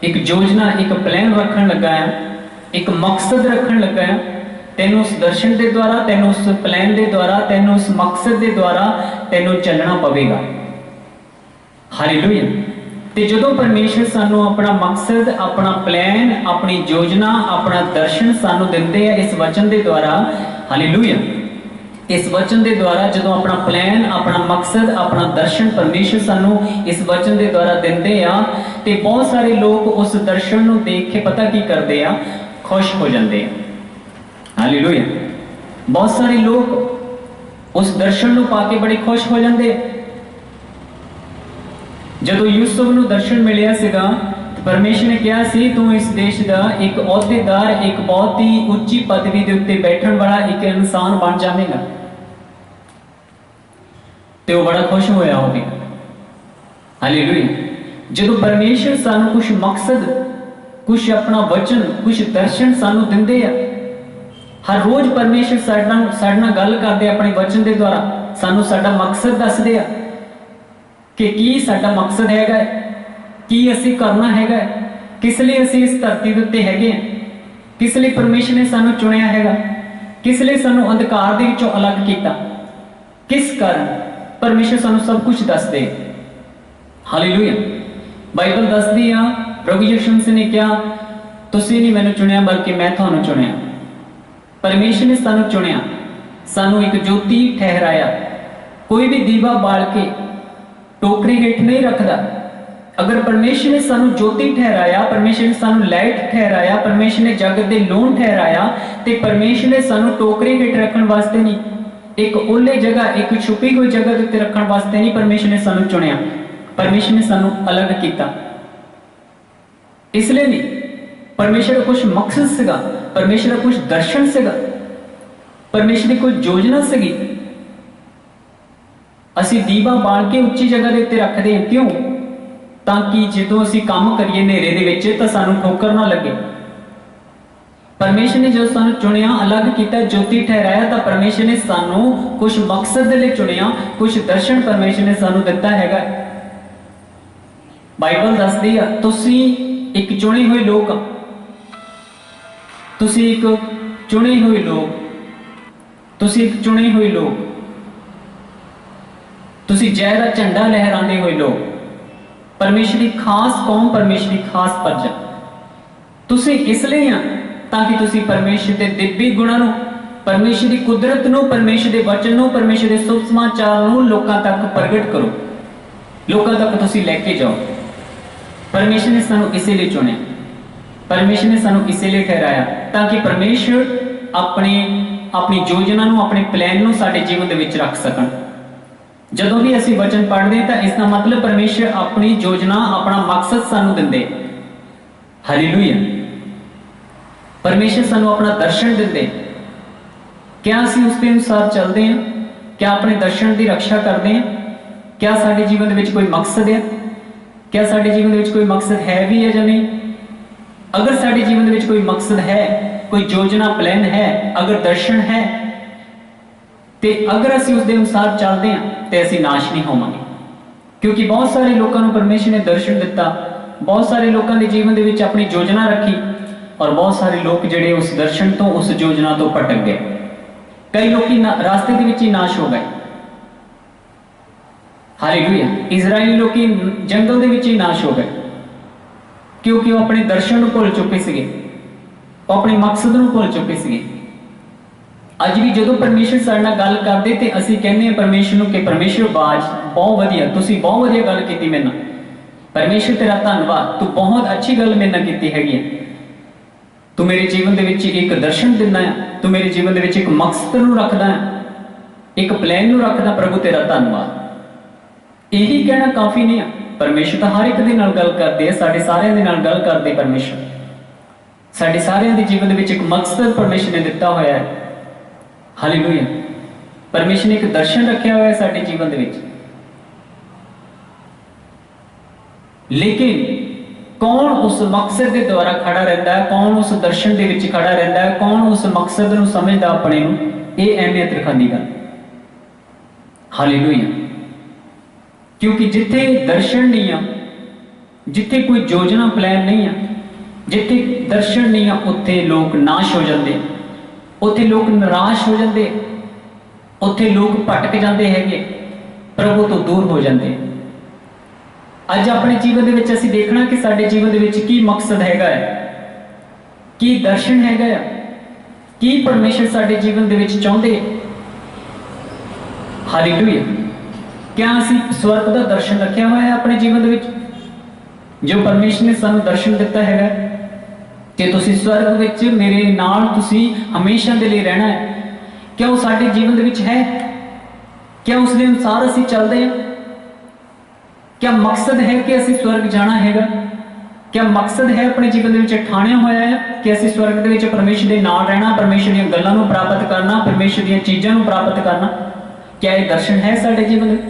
[SPEAKER 1] एक योजना, एक प्लान रखन लगा हां, एक मकसद रखन लगा हां। तैनूं उस दर्शन के द्वारा, तैनूं उस प्लान के द्वारा, तैनूं उस मकसद के द्वारा तैनूं चलना पवेगा। हालेलुया। ते जदों परमेश्वर सानू अपना मकसद, अपना प्लान, अपनी योजना, अपना दर्शन सानू दिंदे आ इस वचन के द्वारा, हालेलुया, इस वचन के द्वारा जदों अपना प्लान, अपना मकसद, अपना दर्शन परमेश्वर सानू इस वचन के द्वारा दिंदे आ, ते बहुत सारे लोग उस दर्शन नू देख के पता की करते आ, खुश हो जाते हैं। हालेलुया। बहुत सारे लोग उस दर्शन नू पाके बड़े खुश हो जाते। जदों यूसुफ नू दर्शन मिलिया सीगा, परमेश्वर ने कहा सी, तू इस देश का एक अहुदेदार, एक बहुत ही उच्ची पदवी के उत्ते बैठण वाला एक इंसान बन जाएगा। ते वो बड़ा खुश होया होगा। हालेलुया। जदों परमेश्वर सानू कुछ मकसद, कुछ अपना वचन, कुछ दर्शन सानू दिंदे आ, हर रोज परमेश्वर साडे नाल गल करदे अपने वचन के द्वारा, सानू साडा मकसद दसदे आ कि की साडा मकसद हैगा, की असीं करना हैगा, किस लिए असीं इस धरती दे उत्ते हैगे, किस लिए परमेश्वर ने सानू चुनिया हैगा, किस लिए सानू अंधकार दे विचों अलग कीता, किस कारण परमेश्वर सानू सब कुछ दसदे। हालेलुया। बाइबल दसदी आ, प्रभु यीशु मसीह ने कहा, तुसीं नहीं मैनूं चुनिया बल्कि मैं तुहानूं चुनिया। परमेश्वर ने सानू चुनिया, सानू एक ज्योति ठहराया। कोई भी दीवा बाल के टोकरी हेठ नहीं रखता। अगर परमेश्वर ने सानू ज्योति ठहराया, परमेश्वर ने सानू लाइट ठहराया, परमेश्वर ने जगत दे लोन ठहराया, ते परमेश्वर ने सानू टोकरी हेठ रखने वास्ते नहीं, एक ओले जगह, एक छुपी हुई जगह उत्ते रखने वास्ते नहीं परमेश्वर ने सानू चुनिया। परमेश्वर ने सानू अलग किया। इसलिए नहीं, परमेश्वर का कुछ मकसद सीगा, परमेश्वर का कुछ दर्शन सीगा, परमेश्वर की कोई योजना सीगी। असी दीवा बाल के उच्ची जगह के उत्ते रखते हैं, क्यों? ताकि जो असी काम करिए नेरे दे विच तां सानू ठोकर ना लगे। परमेश्वर ने जो सानू चुनिया, अलग किया, ज्योति ठहराया, तो परमेश्वर ने सानू कुछ मकसद दे लई चुनिया, कुछ दर्शन परमेश्वर ने सानू दिता हैगा। बाइबल दसदी आ तुसी एक चुने हुए लोग, तुसी एक चुने हुए लोग, तुसी एक चुने हुए लोग, तुसी जय दा झंडा लहराते हुए लोग, परमेश्वर की खास कौम, परमेश्वर की खास प्रजा। तुसी इसलिए आ ताकि तुसी परमेश्वर के दिव्य गुणां नूं, परमेश्वर की कुदरत नूं, परमेश्वर के वचन नूं, परमेश्वर के शुभ समाचार नूं लोकां तक प्रगट करो, लोकां तक तुसी लैके जाओ। परमेश्वर ने सानू इसीलिए चुनिया, परमेश्वर ने सानू इसीलिए ठहराया ताकि परमेश्वर अपनी योजना नूं, अपने प्लान नूं साडे जीवन दे विच रख सकण। जदों भी असीं वचन पढ़दे तां इसका मतलब परमेश्वर अपनी योजना, अपना मकसद सानू दिंदे। हालेलुया। परमेश्वर सानू अपना दर्शन दिंदे। क्या असीं उसके अनुसार चलते हैं? क्या अपने दर्शन की रक्षा करते हैं? क्या साडे जीवन दे विच कोई मकसद है? क्या साडे जीवन दे विच कोई मकसद है भी है या नहीं? अगर साडे जीवन दे विच कोई मकसद है, कोई योजना, प्लान है, अगर दर्शन है, ते अगर असीं उसके अनुसार चलते हैं तो असीं नाश नहीं होवांगे। क्योंकि बहुत सारे लोगों को परमेश्वर ने दर्शन दिता, बहुत सारे लोगों के जीवन दे विच अपनी योजना रखी, और बहुत सारे लोग जिहड़े उस दर्शन तो, उस योजना तो भटक गए। कई लोग रास्ते के विच ही नाश हो गए। हालेलुया। इजराइली लोग जंगल दे विच ही नाश हो गए, क्योंकि वो अपने दर्शन भुल चुके थे, वो अपने मकसद को भुल चुके थे। अज भी जो परमेश्वर साडे नाल गल करदे ते असीं कहने परमेश्वर नूं कि परमेश्वर बाज बहुत वधिया, तुसीं बहुत वधिया गल कीती मेरे नाल, परमेश्वर तेरा धन्नवाद, तू बहुत अच्छी गल मेरे नाल कीती हैगी है, तू मेरे जीवन दे विच एक दर्शन दिंदा है, तू मेरे जीवन दे विच एक मकसद नूं रखदा है, एक प्लान नूं रखदा। प्रभु तेरा धन्नवाद। यही कहना काफी नहीं है। परमेश्वर तो हर एक दे नाल गल करदे है, साडे सारिआं दे नाल गल करदे। परमेश्वर साडे सारिआं दे जीवन दे विच एक मकसद परमेश्वर ने दिता होया है। हालेलुया। परमेश्वर ने एक दर्शन रखा हुआ है साडे जीवन दे विच। लेकिन कौन उस मकसद के द्वारा खड़ा रहता है, कौन उस दर्शन के विच खड़ा रहता है, कौन उस मकसद नूं समझदा अपने नूं, ये अहमियत रखने गल। हालेलुया। क्योंकि जिथे दर्शन नहीं है, जिथे कोई योजना प्लान नहीं है, जिथे दर्शन नहीं है, उत्थे लोग नाश हो जाते, उत्थे लोग निराश हो जाते, उत्थे लोग भटक जाते हैं, प्रभु तो दूर हो जाते। अज अपने जीवन दे विच असीं देखना कि साडे जीवन दे विच की मकसद हैगा है, की दर्शन हैगा है, की परमेश्वर साडे जीवन दे विच चाहुंदे। हालेलुया। क्या असीं स्वर्ग दा दर्शन रखिया हुआ है अपने जीवन दे विच? जो परमेश्वर ने सानू दर्शन दिता हैगा कि तुसीं स्वर्ग विच मेरे नाल तुसीं हमेशा दे लई रहना है, क्या वो साडे जीवन दे विच है? क्या उस दे अनुसार असीं चलदे हैं? क्या मकसद है कि असीं स्वर्ग जाना हैगा? क्या मकसद है अपने जीवन दे विच ठाणिया होया है कि असीं स्वर्ग दे विच परमेश्वर दे नाल रहना, परमेश्वर दी गल्लां नूं प्राप्त करना, परमेश्वर दी चीज़ां नूं प्राप्त करना? क्या ये दर्शन है साडे जीवन में?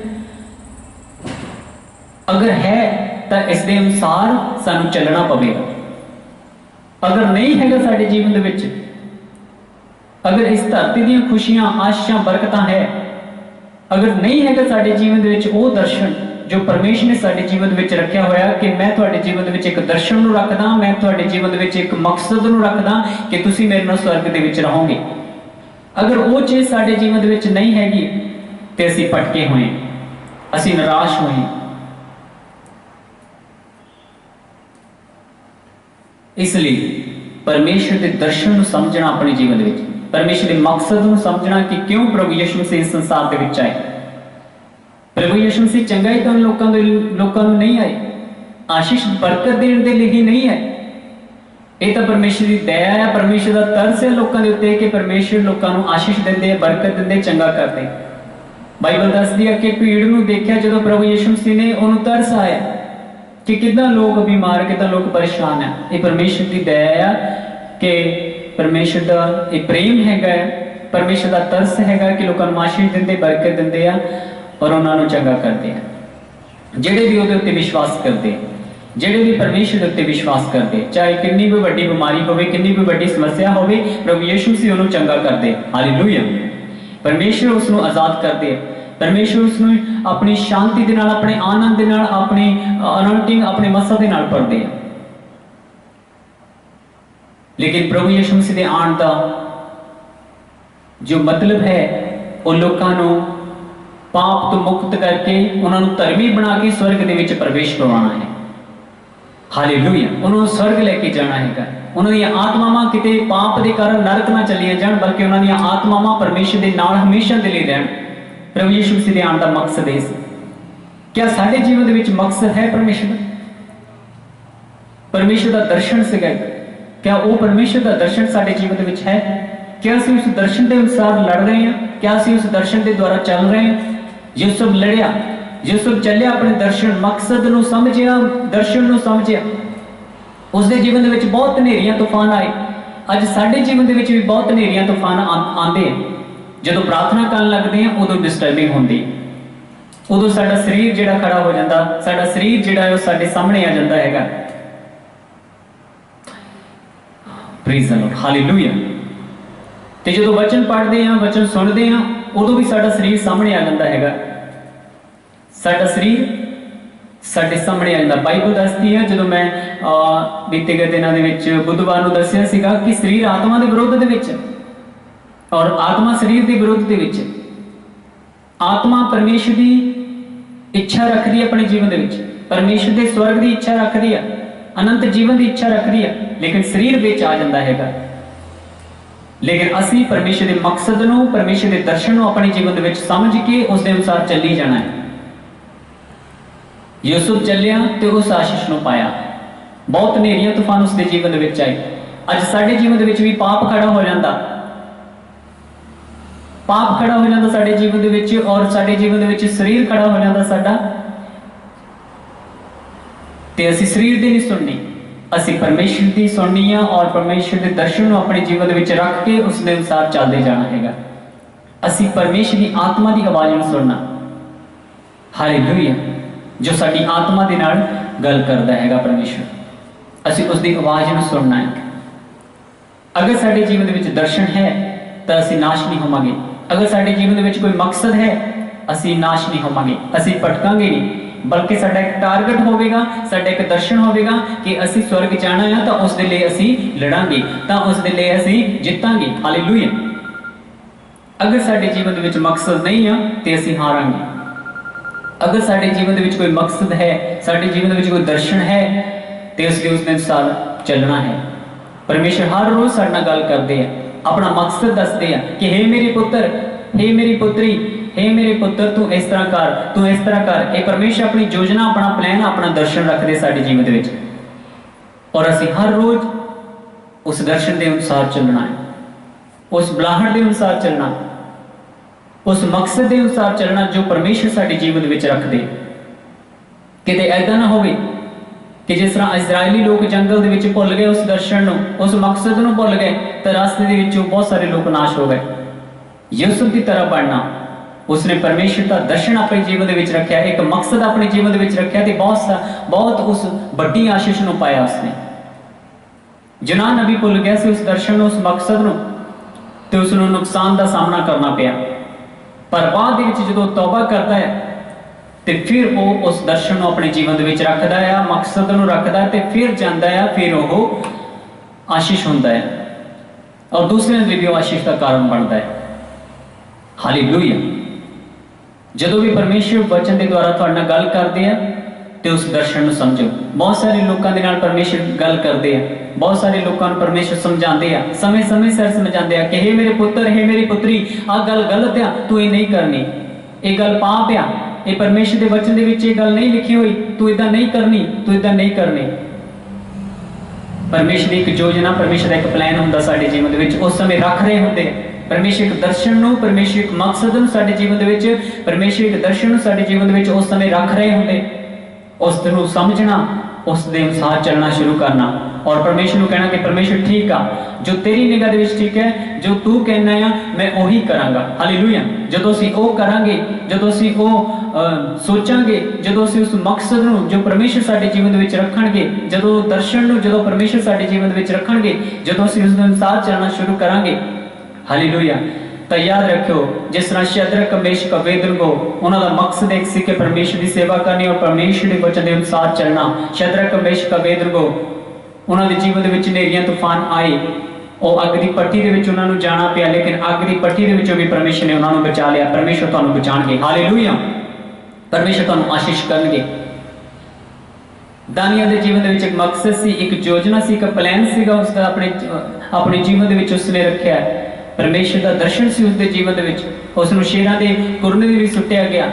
[SPEAKER 1] अगर है तो इस दे अनुसार सानू चलना पवेगा। अगर नहीं हैगा साडे जीवन दे विच, अगर इस धरती दी खुशियां, आशीषां, बरकतां है, अगर नहीं हैगा साडे जीवन दे विच वो दर्शन जो परमेश्वर ने साडे जीवन विच रखिया होया कि मैं तुहाडे जीवन विच एक दर्शन नूं रखदा, मैं तुहाडे जीवन विच एक मकसद नूं रखदा कि तुसीं मेरे नाल स्वर्ग दे विच रहोगे। अगर वो चीज़ साडे जीवन विच नहीं हैगी ते असीं भटके होए, असीं निराश होए। इसलिए परमेश्वर के दर्शन नूं समझना अपने जीवन विच परमेश्वर के मकसद को समझना कि क्यों प्रभु यीशु मसीह इस संसार के विच आए। प्रभु यीशु मसीह चंगाई तो लोगों नहीं आए, आशीष बरकत देने के लिए ही नहीं आए। ये तो परमेश्वर की दया है, परमेश्वर का तरस है लोगों के उत्ते कि परमेश्वर लोगों को आशीष देते, बरकत देते, चंगा करते। बाइबल दसदी है कि भीड़ को देखा जो प्रभु यीशु मसीह ने उन्होंने तरस आया कि कितना लोग बीमार, कितना लोग परेशान है। ये परमेश्वर की दया है कि परमेश्वर का एक प्रेम है, परमेश्वर का तरस है कि लोगों को आशीष देते, बरकत देते और उन्होंने चंगा करते हैं। जेडे भी उहदे उत्ते विश्वास करते, जेडे भी परमेश्वर के उत्ते विश्वास करते, चाहे कितनी भी बड़ी बीमारी होवे, कितनी भी बड़ी समस्या होवे, प्रभु यीशु मसीह उन्होंने चंगा करते। हालेलुया। परमेश्वर उसनों आजाद करते, परमेश्वर उसनों अपनी शांति दे नाल, अपने आनंद दे नाल, अपनी अनॉइंटिंग, अपने मसा दे नाल भरदे हैं। लेकिन प्रभु यीशु मसीह दे आण दा जो मतलब है वो लोगों को पाप तो मुक्त करके उन्होंने धर्मी बना के स्वर्ग दे विच प्रवेश करवाना है। हालेलुया। उन्होंने स्वर्ग लेके जाना है। उन्होंने आत्मावां किते पाप के कारण नरक ना चलिया जान, बल्कि उन्होंने आत्मावां परमेश्वर के नाल हमेशा दे लिए रहन। प्रभु यीशु मसीह दे आण दा मकसद है। क्या साडे जीवन दे विच मकसद है परमेश्वर का दर्शन से गए? क्या वो परमेश्वर का दर्शन साडे जीवन दे विच है? क्या असीं उस दर्शन के अनुसार लड़ रहे हैं? क्या असीं उस दर्शन के द्वारा चल रहे हैं? यूसुफ लड़िया, यूसुफ चलिया अपने दर्शन मकसद नूं समझिया, दर्शन नूं समझिया। उसके जीवन दे विच बहुत हनेरियां तूफान आए। अज साडे जीवन दे विच भी बहुत हनेरियां तूफान आते हैं। जदों प्रार्थना करन लगदे हैं उदों डिस्टर्बिंग होंदी, उदों साडा शरीर जिहड़ा खड़ा हो जाता, साडा शरीर जिहड़ा है साडे सामने आ जाता है। Praise the Lord, hallelujah. ते जदों वचन पढ़ते हैं, वचन सुनते हैं, उदों भी साडा शरीर सामने आ जाता है। साडा शरीर साडे सामने आ जाता। बाइबल दसदी है, जदों मैं बीते गए दिनों दे विच बुधवार नूं दस्सिया सीगा कि शरीर आत्मा के विरोध दे विच और आत्मा शरीर के विरोध दे विच। आत्मा परमेश्वर की इच्छा रखती है अपने जीवन दे विच, परमेश्वर के स्वर्ग की इच्छा रखती है, अनंत जीवन की इच्छा रखती है, लेकिन शरीर विच आ जाता है। लेकिन असी परमेश्वर के मकसद नूं, परमेश्वर के दर्शन नूं अपने जीवन दे विच समझ के उस दे अनुसार चली जाना है। यूसुफ चलिया ते उस आशीष नूं पाया। बहुत हनेरियां तूफान उसके जीवन दे विच आए। अज साडे जीवन दे विच भी पाप खड़ा हो जाता, पाप खड़ा हो जाता साडे जीवन दे विच, और साडे जीवन दे विच शरीर खड़ा हो जाता साडा, ते असीं शरीर दी नहीं सुननी, असीं परमेश्वर की सुननी है और परमेश्वर के दर्शन को अपने जीवन दे विच रख के उस दे अनुसार चलते जाना है। असीं परमेश्वर की आत्मा की आवाज़ नूं सुनना। हालेलुया। जो साडी आत्मा दे नाल गल करदा है परमेश्वर, असीं उसकी आवाज़ नूं सुनना है। अगर साडे जीवन दे विच दर्शन है तो असीं नाश नहीं होवांगे। अगर साडे जीवन दे विच कोई मकसद है असीं नाश नहीं होवांगे, असीं भटकांगे नहीं, बल्कि साडा एक टारगेट होगा, साडा एक दर्शन होगा कि असीं स्वर्ग जाना है तो उस दे लई असीं लड़ांगे, तो उस दे लई असीं जितांगे। हालेलुया। अगर साडे जीवन दे विच मकसद नहीं है तो असीं हारांगे। अगर साडे जीवन दे विच कोई मकसद है, साडे जीवन दे विच कोई दर्शन है तो उसके उस अनुसार चलना है। परमेश्वर हर रोज साडे नाल गल करदे हैं, अपना मकसद दसदे हैं कि हे मेरे पुत्र, हे मेरी पुत्री, हे मेरे पुत्र तू इस तरह कर, तू इस तरह कर। ये परमेश्वर अपनी योजना, अपना प्लान, अपना दर्शन रखते साडे जीवन दे विच, और असीं हर रोज उस दर्शन के अनुसार चलना है, उस बुलाहट के अनुसार चलना, उस मकसद के अनुसार चलना जो परमेश्वर साडे जीवन विच रखदे। किते ऐसा ना होवे कि जिस तरह इजरायली लोग जंगल दे विच भुल गए उस दर्शन नूं, उस मकसद नूं भुल गए तो रास्ते दे विचों बहुत सारे लोग नाश हो गए। यूसुफ की तरह बनना, उसने परमेश्वर का दर्शन अपने जीवन दे विच रखिया, एक मकसद अपने जीवन दे विच रखिया ते बहुत उस बड़ी आशीष नूं पाया उसने। यूनान नबी भुल गया सी उस दर्शन नूं, उस मकसद नूं, ते उसनूं नुकसान का सामना करना पिया। पर बाद दे विच जदों तौबा करता है तो फिर वो उस दर्शन को अपने जीवन दे विच रखदा है, मकसद नूं रखदा है, ते फिर जांदा है, फिर वो आशीष हुंदा है और दूसरे लिए भी आशीष का कारण बनता है। हालेलुया। जदों भी परमेश्वर वचन के द्वारा तुहाडे नाल गल करदे आ ते उस दर्शन को समझो। बहुत सारे लोगों के नाल परमेश्वर गल करदे हैं, बहुत सारे लोगों को परमेश्वर समझाते हैं, समय समय सिर समझाते हैं कि हे मेरे पुत्र, हे मेरी पुत्री, आ गल गलत है, तू ये नहीं करनी, ये गल पाप आ, ये परमेश्वर के वचन दे विच ये गल नहीं लिखी हुई, तू इदा नहीं करनी, तू इदा नहीं करनी। परमेश्वर की एक योजना, परमेश्वर का एक प्लान हुंदा साडे जीवन दे विच, उस समय रख रहे हुंदे। परमेश्वर एक दर्शन नूं, परमेश्वर एक मकसद नूं साडे जीवन दे विच, परमेश्वर एक दर्शन नूं साडे जीवन दे विच उस समय रख रहे हुंदे। उस नूं समझना, उस दे अनुसार चलना शुरू करना और परमेश्वर नूं कहना कि परमेश्वर ठीक आ, जो तेरी निगाह दे विच ठीक है, जो तू कहना है मैं ओही करांगा। हालेलुया। जदों असीं ओ करांगे, जदों असीं ओ सोचांगे, जदों असीं उस मकसद नूं जो परमेश्वर साडे जीवन दे विच रखणगे, जदों दर्शन नूं जदों परमेश्वर साडे जीवन दे विच रखणगे, जदों असीं उस दे अनुसार चलना शुरू करांगे, हालेलुया, तो याद रखियो जिस तरह शद्रक मेशक अबेदनगो उन्होंने मकसद एक सी कि परमेश्वर की सेवा करनी और परमेश्वर के वचन के अनुसार चलना। शद्रक मेशक अबेदनगो उन्होंने जीवन के नेरियां तूफान आए, और अग की पट्टी के उन्होंने जाना पिया, लेकिन अग की पट्टी के भी परमेश्वर ने उन्होंने बचा लिया। परमेश्वर तुहानू बचाणगे, हालेलुया, परमेश्वर तुहानू आशीष करनगे। दानियल के जीवन के एक मकसद सी, एक योजना सी, एक प्लान सीगा उसका अपने जीवन के उसने रखा है। परमेश्वर का दर्शन से उसके जीवन उसनों शेरां दे कुरने भी सुट्टिया गया,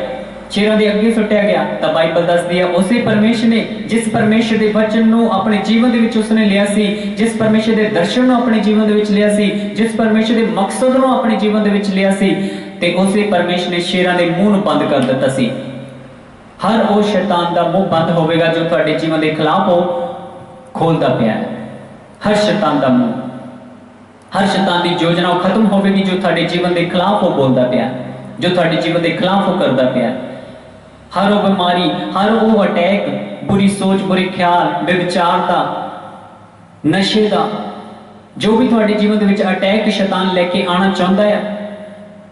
[SPEAKER 1] शेरां दे अगे सुट्टिया गया। तो बाइबल दसदी है उसे परमेश्वर ने जिस परमेश्वर के वचन नूं अपने जीवन दे विच उसने लिया सी, जिस परमेश्वर के दर्शन नूं अपने जीवन दे विच लिया सी, जिस परमेश्वर के मकसद नूं अपने जीवन दे विच लिया सी, ते उसे परमेश्वर ने शेरां दे मुंह नूं बंद कर दिता सी। हर वो शैतान का मुंह बंद होवेगा जो तुहाडे जीवन के खिलाफ हो खोलता पिया है। हर शैतान का मुंह, हर शैतान की योजना खत्म होगी जो तुहाडे जीवन के खिलाफ वो बोलता पिया, जो तुहाडे जीवन के खिलाफ वो करता पिया। हर वो बीमारी, हर वो अटैक, बुरी सोच, बुरे ख्याल, बेविचार का, नशे का, जो भी तुहाडे जीवन के अटैक शैतान लेके आना चाहता है,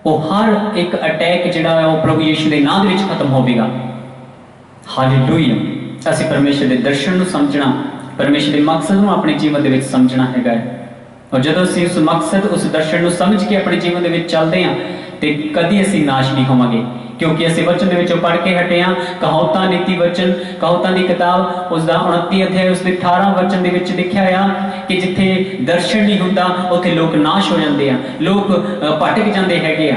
[SPEAKER 1] वो हर एक अटैक जिहड़ा है वो प्रभु यीशु के नाम दे विच खत्म होवेगा। हालेलुया। असीं परमेश्वर के दर्शन नूं समझना, परमेश्वर के मकसद नूं अपने जीवन के विच समझना है, और जदों असीं उस मकसद, उस दर्शन नूं समझ के अपने जीवन के विच चलदे हां ते कदी असीं नाश नहीं होवांगे, क्योंकि असीं वचन दे विचों पढ़ के हटे हां। कहावतां नीति वचन, कहावतां दी किताब उसका 29 अध्याय उसके 18 वचन दे विच लिखिया आ कि जिथे दर्शन नहीं हुंदा उत्थे लोक नाश हो जांदे आ, लोक भटक जांदे हैगे आ।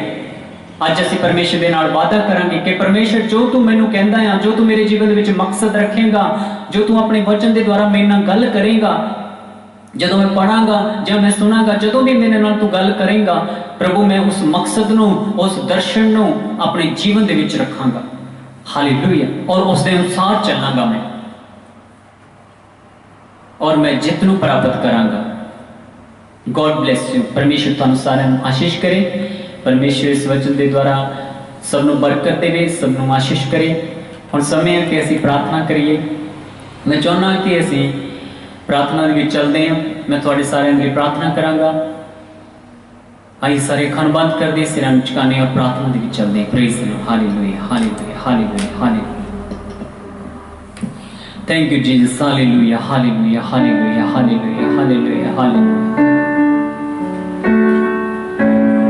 [SPEAKER 1] अज असीं परमेश्वर दे नाल वादा करांगे कि परमेश्वर जो तू मैनूं कहंदा है, जो तू मेरे जीवन दे विच मकसद रखेगा, जो तू अपने वचन के द्वारा मेरे नाल गल करेगा, जदों मैं पढ़ांगा जब मैं सुनांगा, जदों भी मेरे नाल तू गल करेगा, प्रभु मैं उस मकसद नूं, उस दर्शन नूं अपने जीवन दे विच रखांगा। हालेलुया। और उस दे अनुसार चलांगा मैं, और मैं जित नूं प्राप्त करांगा। God bless you. परमेश्वर तुहानूं सारिआं नूं आशीष करे। परमेश्वर इस वचन के द्वारा सबनूं बरकत देवे, सबनूं आशीष करे। हुण समय है कि असीं प्रार्थना करिए। मैं चाहुंदा कि असीं प्रार्थना के चलते हैं। मैं थोड़े सारे लिए प्रार्थना करांगा। आई सारे अखां बंद कर दे, सिरां नूं झुकाने और प्रार्थना के चलते हैं। Praise the Lord. Hallelujah, hallelujah, hallelujah, hallelujah. Thank you Jesus. Hallelujah, hallelujah, hallelujah, hallelujah, hallelujah, hallelujah.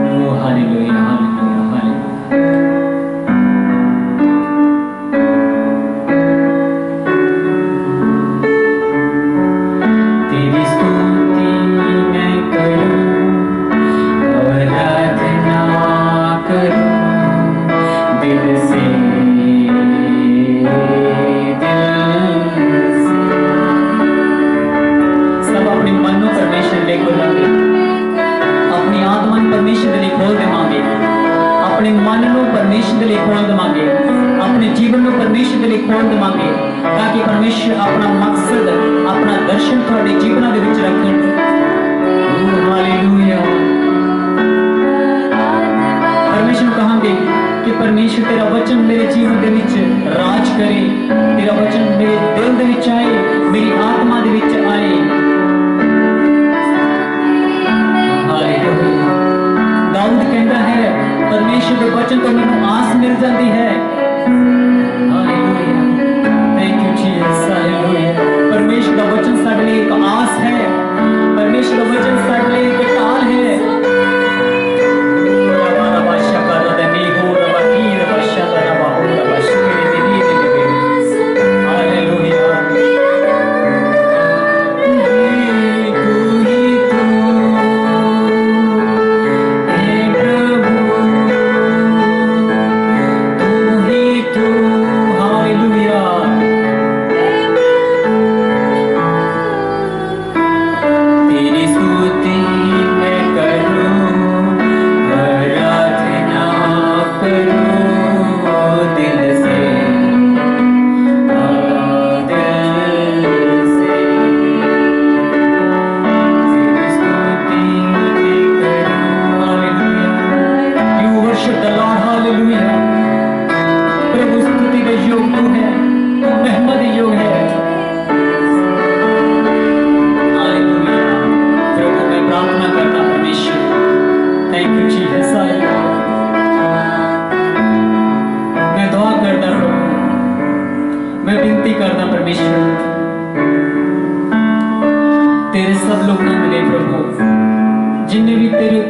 [SPEAKER 1] Oh hallelujah, hallelujah, hallelujah. ताकि परमेश्वर अपना मकसद, अपना दर्शन थोड़े जीवन के विच रखण। हालेलुया। परमेश्वर कहांगे कि परमेश्वर तेरा वचन मेरे जीवन के विच राज करे, तेरा वचन मेरे दिल दे विच आए, मेरी आत्मा दे विच आए। हालेलुया। दाऊद कहता है परमेश्वर के वचन तो मैनूं आस मिल जाती है। परमेश्वर का वचन साडे लिए एक आस है, परमेश्वर का वचन साडे लिए एक ढाल है। हालेलुया।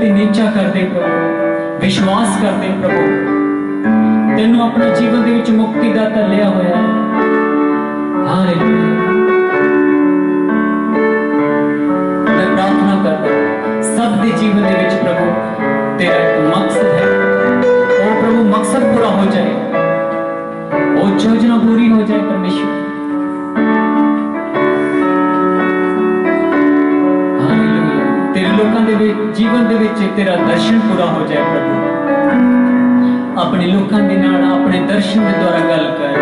[SPEAKER 1] तेरी नीचा करते प्रभु, विश्वास करते प्रभु तेनू अपने जीवन दे विच मुक्ति दाता लिया होया है। हालेलुया। मैं प्रार्थना करता सब दे जीवन दे विच प्रभु तेरा एक मकसद है, ओ प्रभु मकसद पूरा हो जाए, ओ योजना पूरी हो जाए परमेश्वर। हालेलुया। तेरे लोगों दे जीवन दे विच तेरा दर्शन पूरा हो जाए प्रभु। अपने लोगों दे नाल अपने दर्शन के द्वारा गल कर,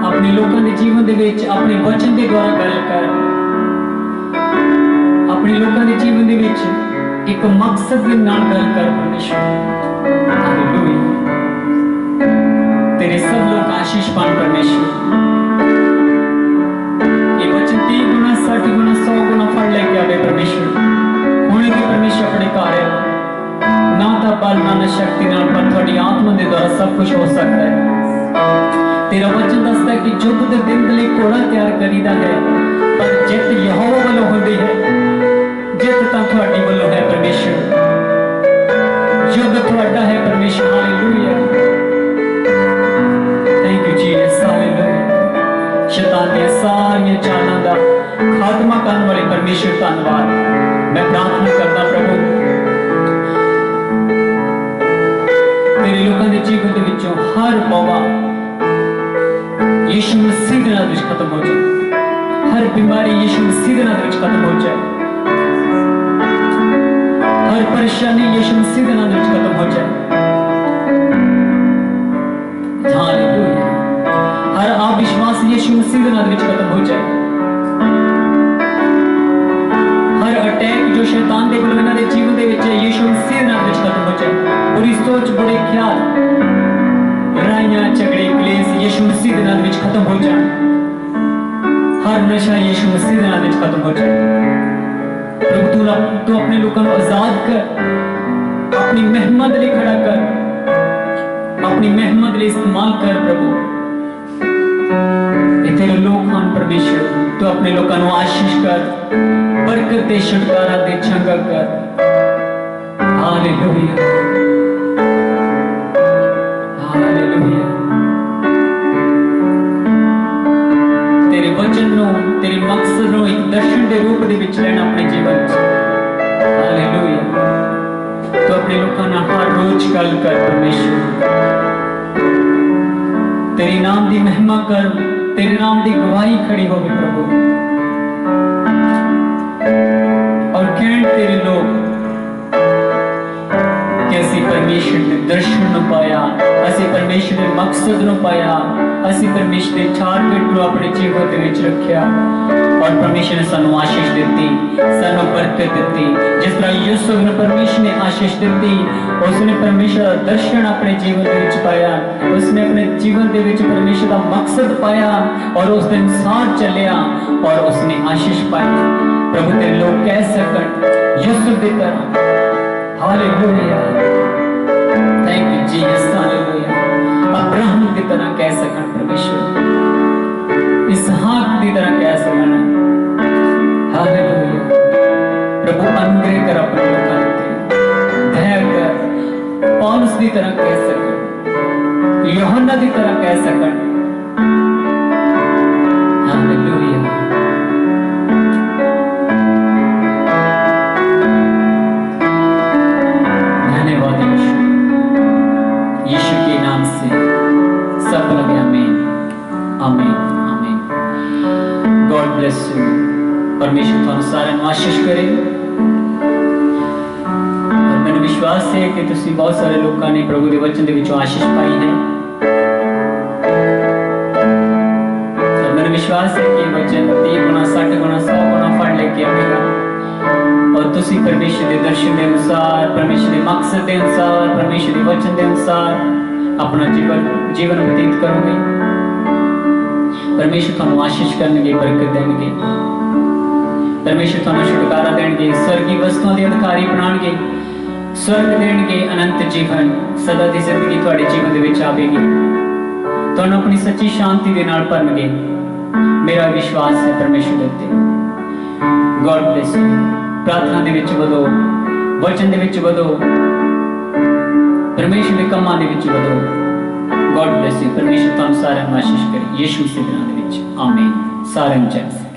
[SPEAKER 1] अपने लोगों के जीवन दे विच अपने वचन के द्वारा गल कर, अपने लोगों के जीवन दे विच एक मकसद के नाल गल कर परमेश्वर। हालेलुया। तेरे सब लोग आशीष पान परमेश्वर। ये वचन 30 गुना 60 गुना 100 गुना फल लेके आवे परमेश्वर। हुणे भी परमेश्वर अपने कार्य ना तो बल ना शक्ति ना पर थोड़ी आत्मा के द्वारा सब कुछ हो सकता है। तेरा वचन दसदा है कि युद्ध के दिन के लिए घोड़ा तैयार करीदा है, पर जित यहोवा वालों होती है, जित तो थोड़ी वालों है परमेश्वर। युद्ध थोड़ा है परमेश्वर। Hallelujah. Thank you Jesus. Hallelujah. शैतान दे सारी चालां दा खात्मा करने वाले परमेश्वर धन्यवाद। मैं प्रार्थना करता प्रभु तेरे लोगों के जीवन के विचों हर पौवा यीशु मसीह के नाम में खत्म हो जाए। हर बीमारी यीशु मसीह के नाम में खत्म हो जाए। हर परेशानी यीशु मसीह के नाम में खत्म हो जाए। हालेलुया। हर अविश्वास यीशु मसीह के नाम में खत्म हो जाए। हर अटैक जो शैतान दे बलों इन्हां दे जीवन दे विच यीशु मसीह के नाम में खत्म हो जाए। बुरी सोच, बुरे ख्याल, लड़ाइयां, झगड़े, क्लेश यीशु मसीह के नाम में खत्म हो जाए। हर नशा यीशु मसीह के नाम में खत्म हो जाए। प्रभु तू अपने लोगों को आजाद कर, अपनी महिमा के लिए खड़ा कर, अपनी महिमा के लिए इस्तेमाल कर प्रभु। ये तेरे लोग हैं परमेश्वर, तू अपने लोगों को आशीष कर, बरकत दे, छुटकारा दे, चंगा कर। हालेलुया। हालेलुया। तेरे वचन नो, तेरे मकसद नो एक दर्शन के रूप दे विच लेना अपने जीवन च। हालेलुया। तो अपने लोगों ना हर रोज गल कर परमेश्वर। तेरे नाम की महिमा कर, तेरे नाम की गवाही खड़ी हो प्रभु। और कहण तेरे लोग कि असी परमेश्वर के दर्शन न पाया, असी परमेश्वर के मकसद न पाया, असी परमेश्वर के टारगेट को अपने जीवन के विच रखिया और परमेश्वर ने सानू आशीष दी, सानू बरकत दी। जिस तरह यूसुफ ने परमेश्वर ने आशीष दी, उसने परमेश्वर का दर्शन अपने जीवन के विच पाया, उसने अपने जीवन के विच परमेश्वर का मकसद पाया और उस अनुसार चलिया और उसने आशीष पाई। प्रभु तेरे लोग कह सकन यूसुफ की तरह। Hallelujah. Thank you Jesus. Hallelujah. Abraham की तरह कह सकन परमेश्वर, इसहाक की तरह कह सकन। हालेलुया। प्रभु अनुग्रह कर अपने लोगों पे, दया कर। पौलुस की तरह कह सकन, यूहन्ना की तरह कह सकन। हालेलुया। परमेश्वर थानू सारे आशीष करे। और मैंने विश्वास है कि तुसी बहुत सारे लोगों ने प्रभु के वचन के विचों आशीष पाई है। और मैंने विश्वास है कि वचन 30 गुना 60 गुना 100 गुना फल लेके आएगा और तुसी परमेश्वर के दर्शन के अनुसार, परमेश्वर के मकसद के अनुसार, परमेश्वर के वचन के अनुसार अपना जीवन व्यतीत करोगे। परमेश्वर थानू आशीष करनगे, बरकत देंगे। परमेश्वर थानू छुटकारा देंगे, स्वर्गीय वस्तुओं के अधिकारी बनाएंगे, स्वर्ग देंगे, अनंत जीवन, सदा की जिंदगी थोड़े जीवन में आवेगी। थानू अपनी सच्ची शांति के नाल भरनगे। मेरा विश्वास है परमेश्वर उत्ते। God bless you. प्रार्थना दे विच वधो, वचन दे विच वधो, परमेश्वर दे कम्मां दे विच वधो। God bless you. परमेश्वर तुहानू सारिआं नूं आशीष करे यीशु मसीह दे नाम दे विच आमीन। सारिआं नूं जय मसीह।